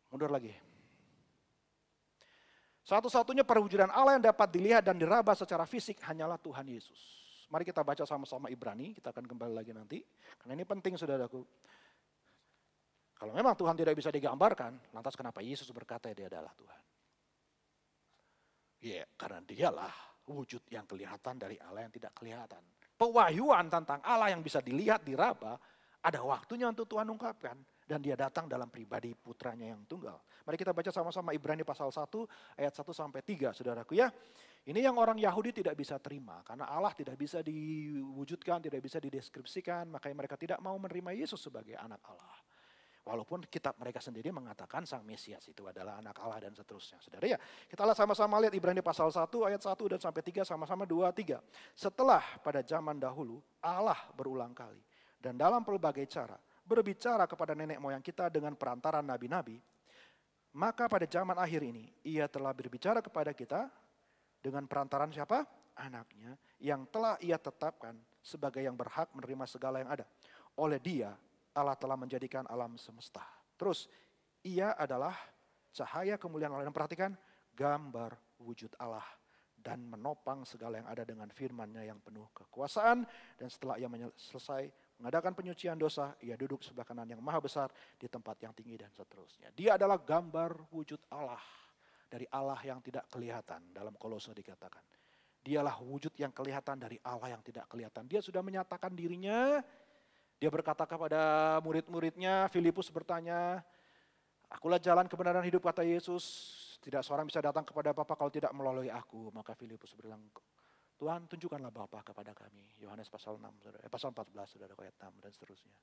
Speaker 5: mundur lagi. Satu-satunya perwujudan Allah yang dapat dilihat dan diraba secara fisik hanyalah Tuhan Yesus. Mari kita baca sama-sama Ibrani, kita akan kembali lagi nanti. Karena ini penting, saudaraku. Kalau memang Tuhan tidak bisa digambarkan, lantas kenapa Yesus berkata dia adalah Tuhan? Ya, karena dialah wujud yang kelihatan dari Allah yang tidak kelihatan. Pewahyuan tentang Allah yang bisa dilihat, diraba, ada waktunya untuk Tuhan ungkapkan. Dan dia datang dalam pribadi putranya yang tunggal. Mari kita baca sama-sama Ibrani pasal 1 ayat 1-3, saudaraku ya. Ini yang orang Yahudi tidak bisa terima. Karena Allah tidak bisa diwujudkan, tidak bisa dideskripsikan. Makanya mereka tidak mau menerima Yesus sebagai anak Allah. Walaupun kitab mereka sendiri mengatakan sang Mesias itu adalah anak Allah dan seterusnya. Saudara ya, kita sama-sama lihat Ibrani pasal 1 ayat 1-3, sama-sama 2-3. Setelah pada zaman dahulu Allah berulang kali dan dalam pelbagai cara berbicara kepada nenek moyang kita dengan perantaran nabi-nabi, maka pada zaman akhir ini ia telah berbicara kepada kita dengan perantaran siapa? Anaknya yang telah ia tetapkan sebagai yang berhak menerima segala yang ada. Oleh dia Allah telah menjadikan alam semesta. Terus ia adalah cahaya kemuliaan Allah. Dan perhatikan, gambar wujud Allah dan menopang segala yang ada dengan firman-Nya yang penuh kekuasaan. Dan setelah ia selesai mengadakan penyucian dosa, ia duduk sebelah kanan yang maha besar di tempat yang tinggi dan seterusnya. Dia adalah gambar wujud Allah, dari Allah yang tidak kelihatan. Dalam Kolose dikatakan, dialah wujud yang kelihatan dari Allah yang tidak kelihatan. Dia sudah menyatakan dirinya. Dia berkata kepada murid-muridnya, Filipus bertanya, akulah jalan kebenaran hidup, kata Yesus. Tidak seorang bisa datang kepada Bapa kalau tidak melalui aku. Maka Filipus bilang, Tuhan tunjukkanlah Bapa kepada kami. Yohanes pasal 6, pasal 14, saudara, ayat 6 dan seterusnya.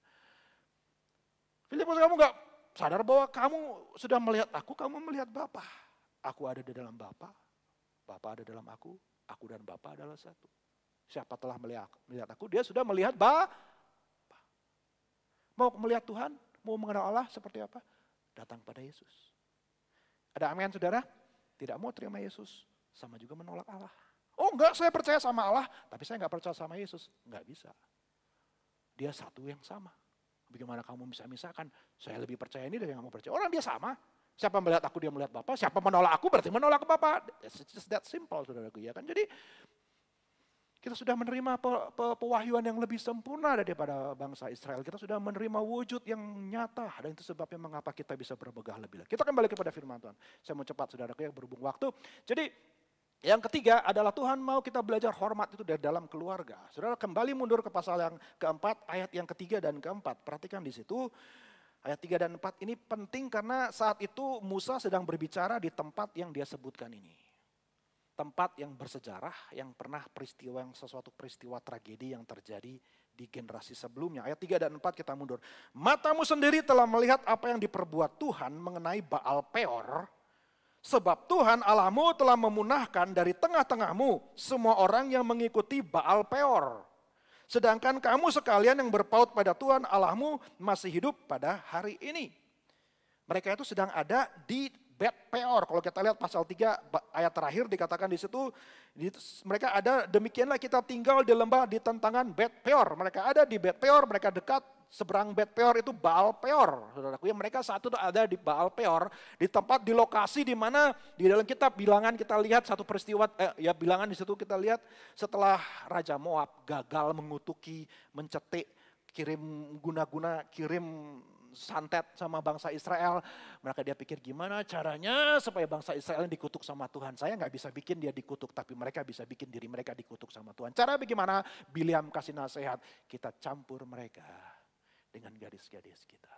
Speaker 5: Filipus, kamu gak sadar bahwa kamu sudah melihat aku melihat Bapa. Aku ada di dalam Bapa, Bapa ada dalam aku dan Bapa adalah satu. Siapa telah melihat aku, dia sudah melihat Bapa. Mau melihat Tuhan, mau mengenal Allah seperti apa? Datang pada Yesus. Ada amin, saudara? Tidak mau terima Yesus, sama juga menolak Allah. Oh enggak, saya percaya sama Allah, tapi saya enggak percaya sama Yesus. Enggak bisa. Dia satu yang sama. Bagaimana kamu bisa misahkan, saya lebih percaya ini dari yang kamu percaya. Orang dia sama. Siapa melihat aku, dia melihat Bapa. Siapa menolak aku, berarti menolak Bapa. It's just that simple, saudaraku, ya kan? Jadi kita sudah menerima pewahyuan yang lebih sempurna daripada bangsa Israel. Kita sudah menerima wujud yang nyata. Dan itu sebabnya mengapa kita bisa bermegah lebih lagi. Kita kembali kepada firman Tuhan. Saya mau cepat, saudaraku, yang berhubung waktu. Jadi yang ketiga adalah Tuhan mau kita belajar hormat itu dari dalam keluarga. Saudara, kembali mundur ke pasal yang keempat, ayat yang ketiga dan keempat. Perhatikan di situ. Ayat 3 dan 4 ini penting karena saat itu Musa sedang berbicara di tempat yang dia sebutkan ini. Tempat yang bersejarah, yang pernah sesuatu peristiwa tragedi yang terjadi di generasi sebelumnya. Ayat 3 dan 4 kita mundur. Matamu sendiri telah melihat apa yang diperbuat Tuhan mengenai Baal Peor. Sebab Tuhan Allahmu telah memunahkan dari tengah-tengahmu semua orang yang mengikuti Baal Peor. Sedangkan kamu sekalian yang berpaut pada Tuhan Allahmu masih hidup pada hari ini. Mereka itu sedang ada di Bet Peor. Kalau kita lihat pasal 3 ayat terakhir dikatakan di situ, mereka ada, demikianlah kita tinggal di lembah di tentangan Bet Peor. Mereka ada di Bet Peor, mereka dekat seberang Bet Peor itu Baal Peor. Saudaraku, ya, mereka saat itu ada di Baal Peor, di tempat, di lokasi di mana di dalam kitab bilangan kita lihat satu peristiwa, bilangan di situ kita lihat setelah Raja Moab gagal mengutuki, mencetik, kirim santet sama bangsa Israel. Mereka dia pikir gimana caranya supaya bangsa Israel dikutuk sama Tuhan. Saya nggak bisa bikin dia dikutuk, tapi mereka bisa bikin diri mereka dikutuk sama Tuhan. Cara bagaimana? Bileam kasih nasihat, kita campur mereka dengan gadis-gadis kita.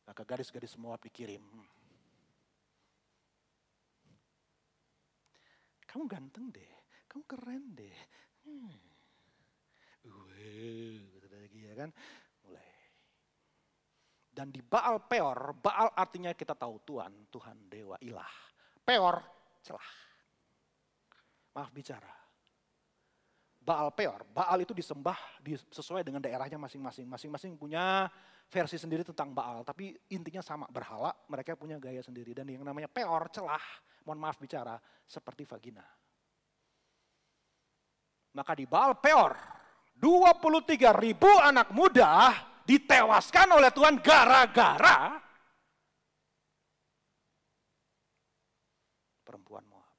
Speaker 5: Maka gadis-gadis Moab dikirim. Kamu ganteng deh, kamu keren deh. Ya kan, mulai. Dan di Baal Peor, Baal artinya kita tahu Tuhan, Tuhan dewa ilah. Peor celah. Maaf bicara. Baal Peor, Baal itu disembah sesuai dengan daerahnya masing-masing. Masing-masing punya versi sendiri tentang Baal, tapi intinya sama, berhala, mereka punya gaya sendiri. Dan yang namanya Peor celah, mohon maaf bicara, seperti vagina. Maka di Baal Peor 23.000 anak muda ditewaskan oleh Tuhan gara-gara perempuan Moab.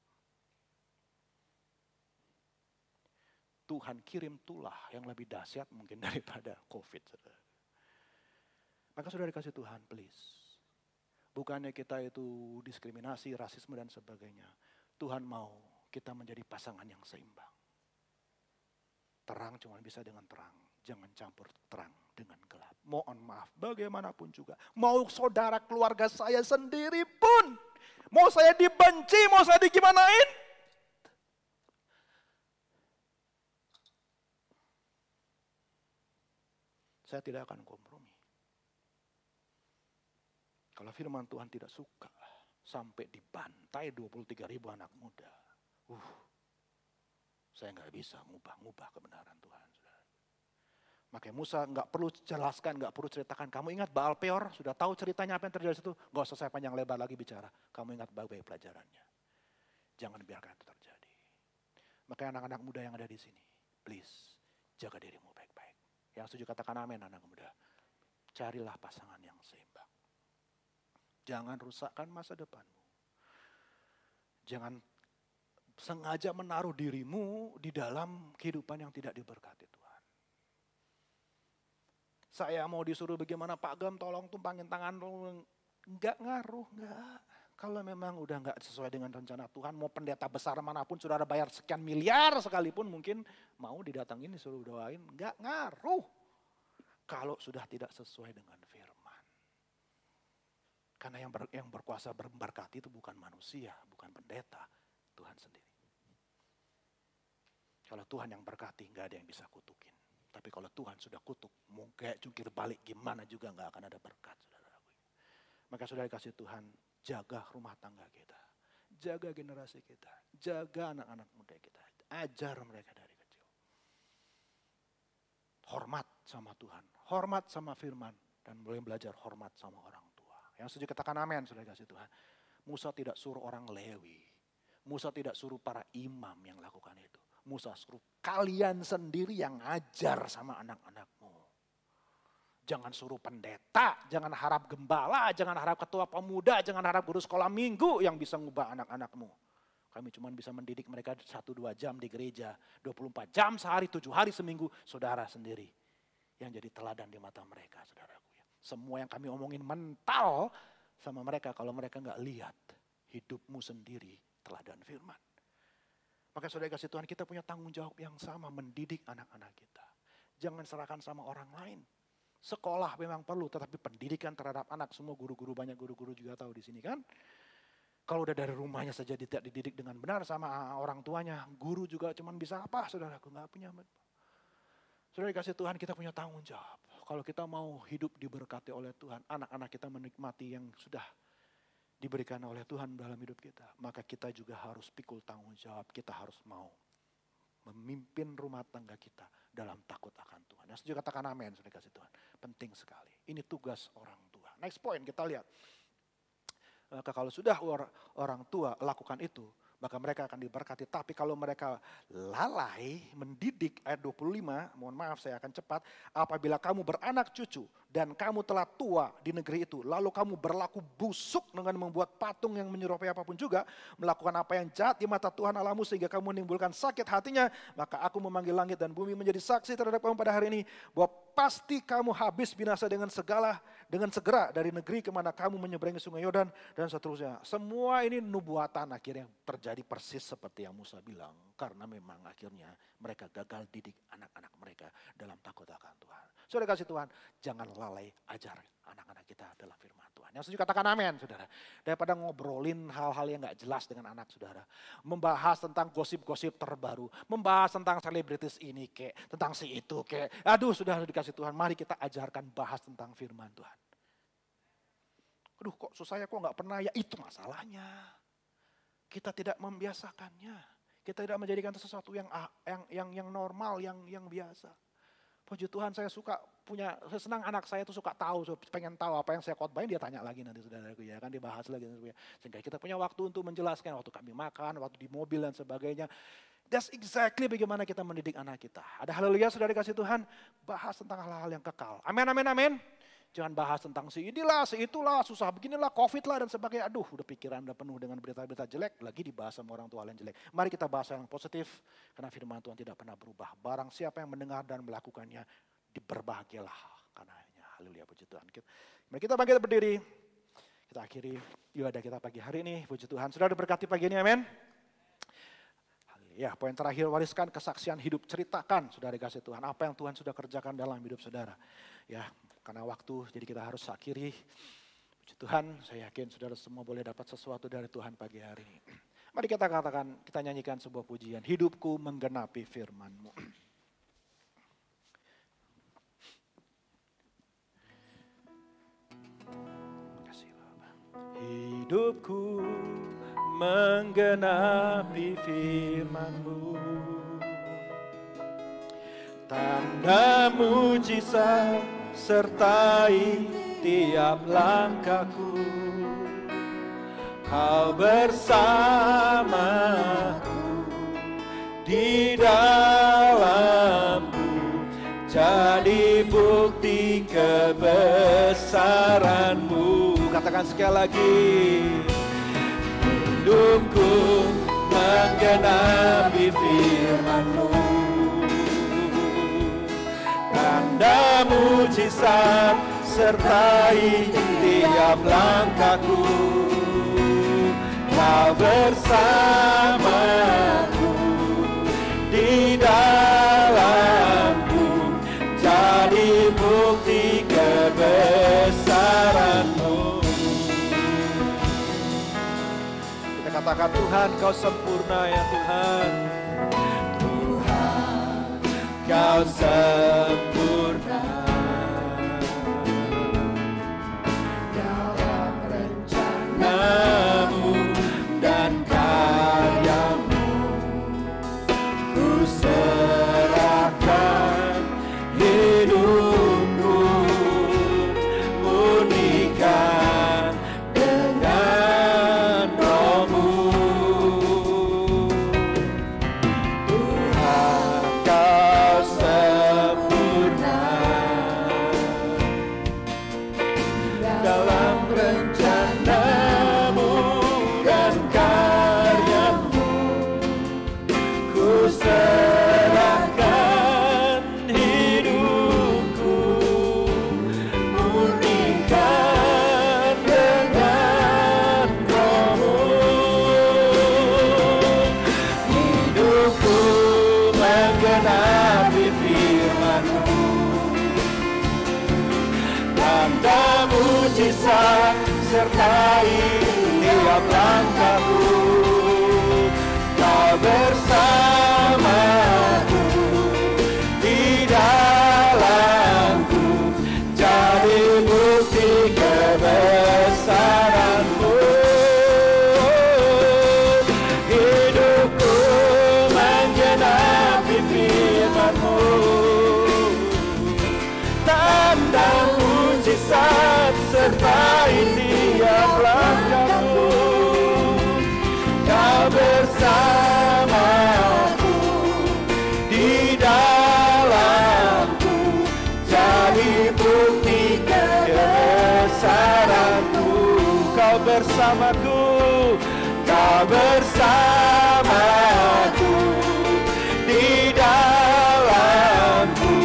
Speaker 5: Tuhan kirim tulah yang lebih dahsyat mungkin daripada COVID. Maka sudah dikasih Tuhan, please. Bukannya kita itu diskriminasi, rasisme dan sebagainya. Tuhan mau kita menjadi pasangan yang seimbang. Terang cuma bisa dengan terang, jangan campur terang dengan gelap. Mohon maaf, bagaimanapun juga. Mau saudara keluarga saya sendiri pun, mau saya dibenci, mau saya digimanain. Saya tidak akan kompromi. Kalau firman Tuhan tidak suka, sampai dibantai 23.000 anak muda. Saya nggak bisa ngubah kebenaran Tuhan. Makanya Musa nggak perlu jelaskan, nggak perlu ceritakan. Kamu ingat Baal Peor, sudah tahu ceritanya apa yang terjadi di situ? Nggak usah saya panjang lebar lagi bicara. Kamu ingat baik-baik pelajarannya. Jangan biarkan itu terjadi. Makanya anak-anak muda yang ada di sini, please jaga dirimu baik-baik. Yang setuju katakan amin anak muda. Carilah pasangan yang seimbang. Jangan rusakkan masa depanmu. Jangan sengaja menaruh dirimu di dalam kehidupan yang tidak diberkati Tuhan. Saya mau disuruh bagaimana Pak Gem, tolong tumpangin tangan. Enggak ngaruh, enggak. Kalau memang udah enggak sesuai dengan rencana Tuhan, mau pendeta besar manapun, saudara bayar sekian miliar sekalipun mungkin mau didatangin disuruh doain, enggak ngaruh. Kalau sudah tidak sesuai dengan firman. Karena yang berkuasa memberkati itu bukan manusia, bukan pendeta, Tuhan sendiri. Kalau Tuhan yang berkati, nggak ada yang bisa kutukin. Tapi kalau Tuhan sudah kutuk, mau kayak jungkir balik gimana juga nggak akan ada berkat, saudaraku. Maka saudara kasih Tuhan, jaga rumah tangga kita, jaga generasi kita, jaga anak-anak muda kita, ajar mereka dari kecil. Hormat sama Tuhan, hormat sama firman, dan boleh belajar hormat sama orang. Yang setuju katakan amin, saudara kasih Tuhan. Musa tidak suruh orang Lewi. Musa tidak suruh para imam yang lakukan itu. Musa suruh kalian sendiri yang ajar sama anak-anakmu. Jangan suruh pendeta, jangan harap gembala, jangan harap ketua pemuda, jangan harap guru sekolah minggu yang bisa ngubah anak-anakmu. Kami cuma bisa mendidik mereka 1-2 jam di gereja. 24 jam sehari, 7 hari seminggu, saudara sendiri. Yang jadi teladan di mata mereka, saudara. Semua yang kami omongin mental sama mereka kalau mereka nggak lihat hidupmu sendiri teladan firman. Maka saudara kasih Tuhan, kita punya tanggung jawab yang sama mendidik anak-anak kita. Jangan serahkan sama orang lain. Sekolah memang perlu, tetapi pendidikan terhadap anak semua guru-guru, banyak guru-guru juga tahu di sini kan. Kalau udah dari rumahnya saja tidak dididik dengan benar sama orang tuanya, guru juga cuman bisa apa, saudaraku nggak punya. Saudara kasih Tuhan, kita punya tanggung jawab. Kalau kita mau hidup diberkati oleh Tuhan, anak-anak kita menikmati yang sudah diberikan oleh Tuhan dalam hidup kita, maka kita juga harus pikul tanggung jawab. Kita harus mau memimpin rumah tangga kita dalam takut akan Tuhan. Yang setuju katakan amin, sudah kasih Tuhan. Penting sekali. Ini tugas orang tua. Next point kita lihat. Maka kalau sudah orang tua lakukan itu, maka mereka akan diberkati. Tapi kalau mereka lalai mendidik, ayat 25, mohon maaf saya akan cepat. Apabila kamu beranak cucu dan kamu telah tua di negeri itu, lalu kamu berlaku busuk dengan membuat patung yang menyerupai apapun juga, melakukan apa yang jahat di mata Tuhan Allahmu sehingga kamu menimbulkan sakit hatinya, maka aku memanggil langit dan bumi menjadi saksi terhadap kamu pada hari ini, bahwa pasti kamu habis binasa dengan segera dari negeri kemana kamu menyeberangi sungai Yordan dan seterusnya. Semua ini nubuatan akhirnya terjadi persis seperti yang Musa bilang. Karena memang akhirnya mereka gagal didik anak-anak mereka dalam takut akan Tuhan. Saudara kasih Tuhan, jangan lalai ajar anak-anak kita dalam firman Tuhan. Yang setuju katakan amin, saudara. Daripada ngobrolin hal-hal yang gak jelas dengan anak saudara. Membahas tentang gosip-gosip terbaru. Membahas tentang selebritis ini kek, tentang si itu kek. Aduh sudah dikasih Tuhan, mari kita ajarkan bahas tentang firman Tuhan. Aduh kok susah ya, kok gak pernah, ya itu masalahnya. Kita tidak membiasakannya. Kita tidak menjadikan sesuatu yang normal, yang biasa. Puji Tuhan, saya senang anak saya itu suka tahu, pengen tahu apa yang saya khotbahin, dia tanya lagi nanti saudaraku ya kan, dibahas lagi. Sehingga kita punya waktu untuk menjelaskan, waktu kami makan, waktu di mobil dan sebagainya. That's exactly bagaimana kita mendidik anak kita. Ada haleluya saudara kasih Tuhan, bahas tentang hal-hal yang kekal. Amin, amin, amin. Jangan bahas tentang si inilah, si itulah, susah beginilah, covid lah dan sebagainya. Aduh udah pikiran udah penuh dengan berita-berita jelek, lagi dibahas sama orang tua yang jelek. Mari kita bahas yang positif, karena firman Tuhan tidak pernah berubah. Barang siapa yang mendengar dan melakukannya, berbahagialah karenanya. Haleluya, puji Tuhan. Mari kita bangkit berdiri, kita akhiri ibadah kita pagi hari ini. Puji Tuhan, sudah diberkati pagi ini, amin. Ya, poin terakhir, wariskan kesaksian hidup, ceritakan saudara kasih Tuhan apa yang Tuhan sudah kerjakan dalam hidup saudara. Ya, karena waktu jadi kita harus akhiri. Puji Tuhan, saya yakin saudara semua boleh dapat sesuatu dari Tuhan pagi hari ini. Mari kita katakan, kita nyanyikan sebuah pujian, hidupku menggenapi firman-Mu. Hidupku menggenapi firman-Mu, tanda mujizat sertai tiap langkahku. Kau bersamaku di dalamku, jadi bukti kebesaran-Mu. Katakan sekali lagi. hidupku menggenapi firman-Mu. Tanda mujizat sertai tiap langkahku. Kau bersamaku di dalamku, jadi bukti kebesaran-Mu. Kita katakan, Tuhan, Kau sempurna ya Tuhan. Tuhan, Kau sempurna dalam rencana-Mu dan karya-Mu. Ku serahkan hidupku, murnikan dengan Roh-Mu. Tuhan, Kau sempurna dalam rencana-Mu dan karya-Mu. Ku serahkan hidupku, murnikan dengan Roh-Mu. Hidupku menggenapi firman-Mu. Tanda mujizat sertai tiap langkahku. Kau bersamaku di dalamku, jadi bukti kebesaran-Mu. Hidupku menggenapi firman-Mu. Tanda mujizat sertai tiap langkahku. Kau bersamaku di dalamku, jadi bukti kebesaran-Mu. Kau bersamaku, Kau bersamaku di dalamku,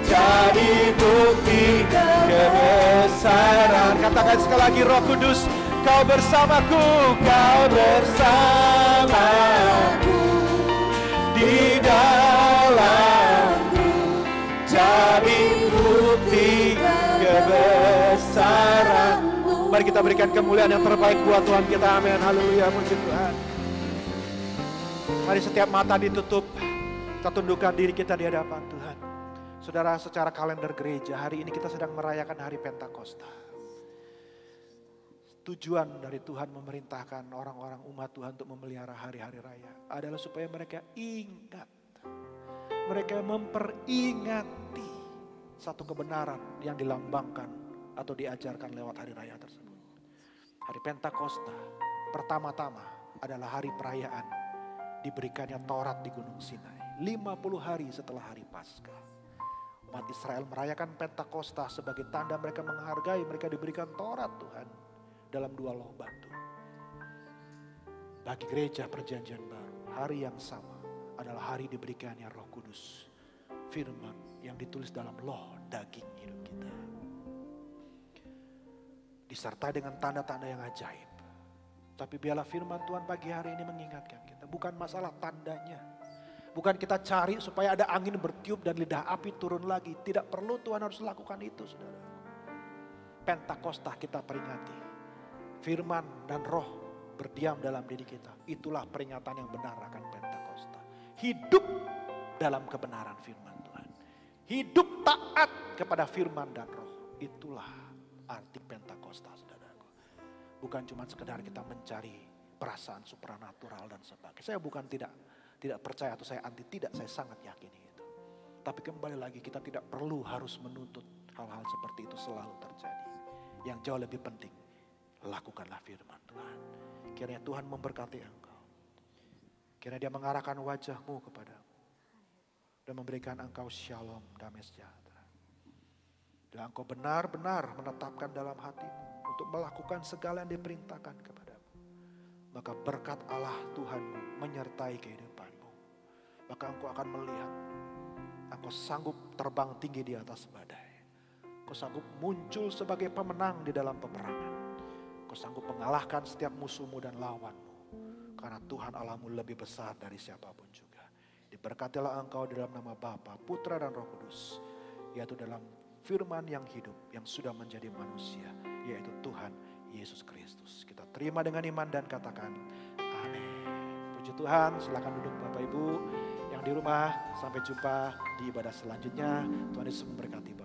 Speaker 5: jadi bukti kebesaran. Katakan sekali lagi, Roh Kudus, Kau bersamaku, Kau bersamaku di dalamku, jadi bukti kebesaran-Mu. Mari kita berikan kemuliaan yang terbaik buat Tuhan kita. Amin. Haleluya, puji Tuhan. Mari setiap mata ditutup, kita tundukkan diri kita di hadapan Tuhan. Saudara, secara kalender gereja, hari ini kita sedang merayakan hari Pentakosta. Tujuan dari Tuhan memerintahkan orang-orang umat Tuhan untuk memelihara hari-hari raya adalah supaya mereka ingat. Mereka memperingati satu kebenaran yang dilambangkan atau diajarkan lewat hari raya tersebut. Hari Pentakosta pertama-tama adalah hari perayaan diberikannya Taurat di Gunung Sinai. 50 hari setelah hari Paskah. Umat Israel merayakan Pentakosta sebagai tanda mereka menghargai, mereka diberikan Taurat Tuhan dalam 2 loh batu. Bagi gereja perjanjian baru, hari yang sama adalah hari diberikannya Roh Kudus. Firman yang ditulis dalam loh daging hidup kita. Disertai dengan tanda-tanda yang ajaib. Tapi biarlah firman Tuhan pagi hari ini mengingatkan kita. Bukan masalah tandanya. Bukan kita cari supaya ada angin bertiup dan lidah api turun lagi. Tidak perlu Tuhan harus lakukan itu, saudara. Pentakosta kita peringati. Firman dan roh berdiam dalam diri kita. Itulah peringatan yang benar akan Pentakosta. Hidup dalam kebenaran firman Tuhan. Hidup taat kepada firman dan roh. Itulah arti Pentakosta, saudaraku. Bukan cuma sekedar kita mencari perasaan supranatural dan sebagainya. Saya bukan tidak percaya atau saya anti, tidak, saya sangat yakini itu. Tapi kembali lagi, kita tidak perlu harus menuntut hal-hal seperti itu selalu terjadi. Yang jauh lebih penting, lakukanlah firman Tuhan. Kiranya Tuhan memberkati engkau. Kiranya Dia mengarahkan wajahmu kepadamu. Dan memberikan engkau shalom, damai sejahtera. Dan engkau benar-benar menetapkan dalam hatimu untuk melakukan segala yang diperintahkan kepadamu. maka berkat Allah Tuhanmu menyertai kehidupanmu. Maka engkau akan melihat, engkau sanggup terbang tinggi di atas badai. Engkau sanggup muncul sebagai pemenang di dalam peperangan. Engkau sanggup mengalahkan setiap musuhmu dan lawanmu. Karena Tuhan Allahmu lebih besar dari siapapun juga. Diberkatilah engkau dalam nama Bapa, Putra dan Roh Kudus. Yaitu dalam firman yang hidup, yang sudah menjadi manusia. Yaitu Tuhan Yesus Kristus. Kita terima dengan iman dan katakan amin. Puji Tuhan, silakan duduk Bapak Ibu. Yang di rumah, sampai jumpa di ibadah selanjutnya. Tuhan Yesus memberkati Bapak.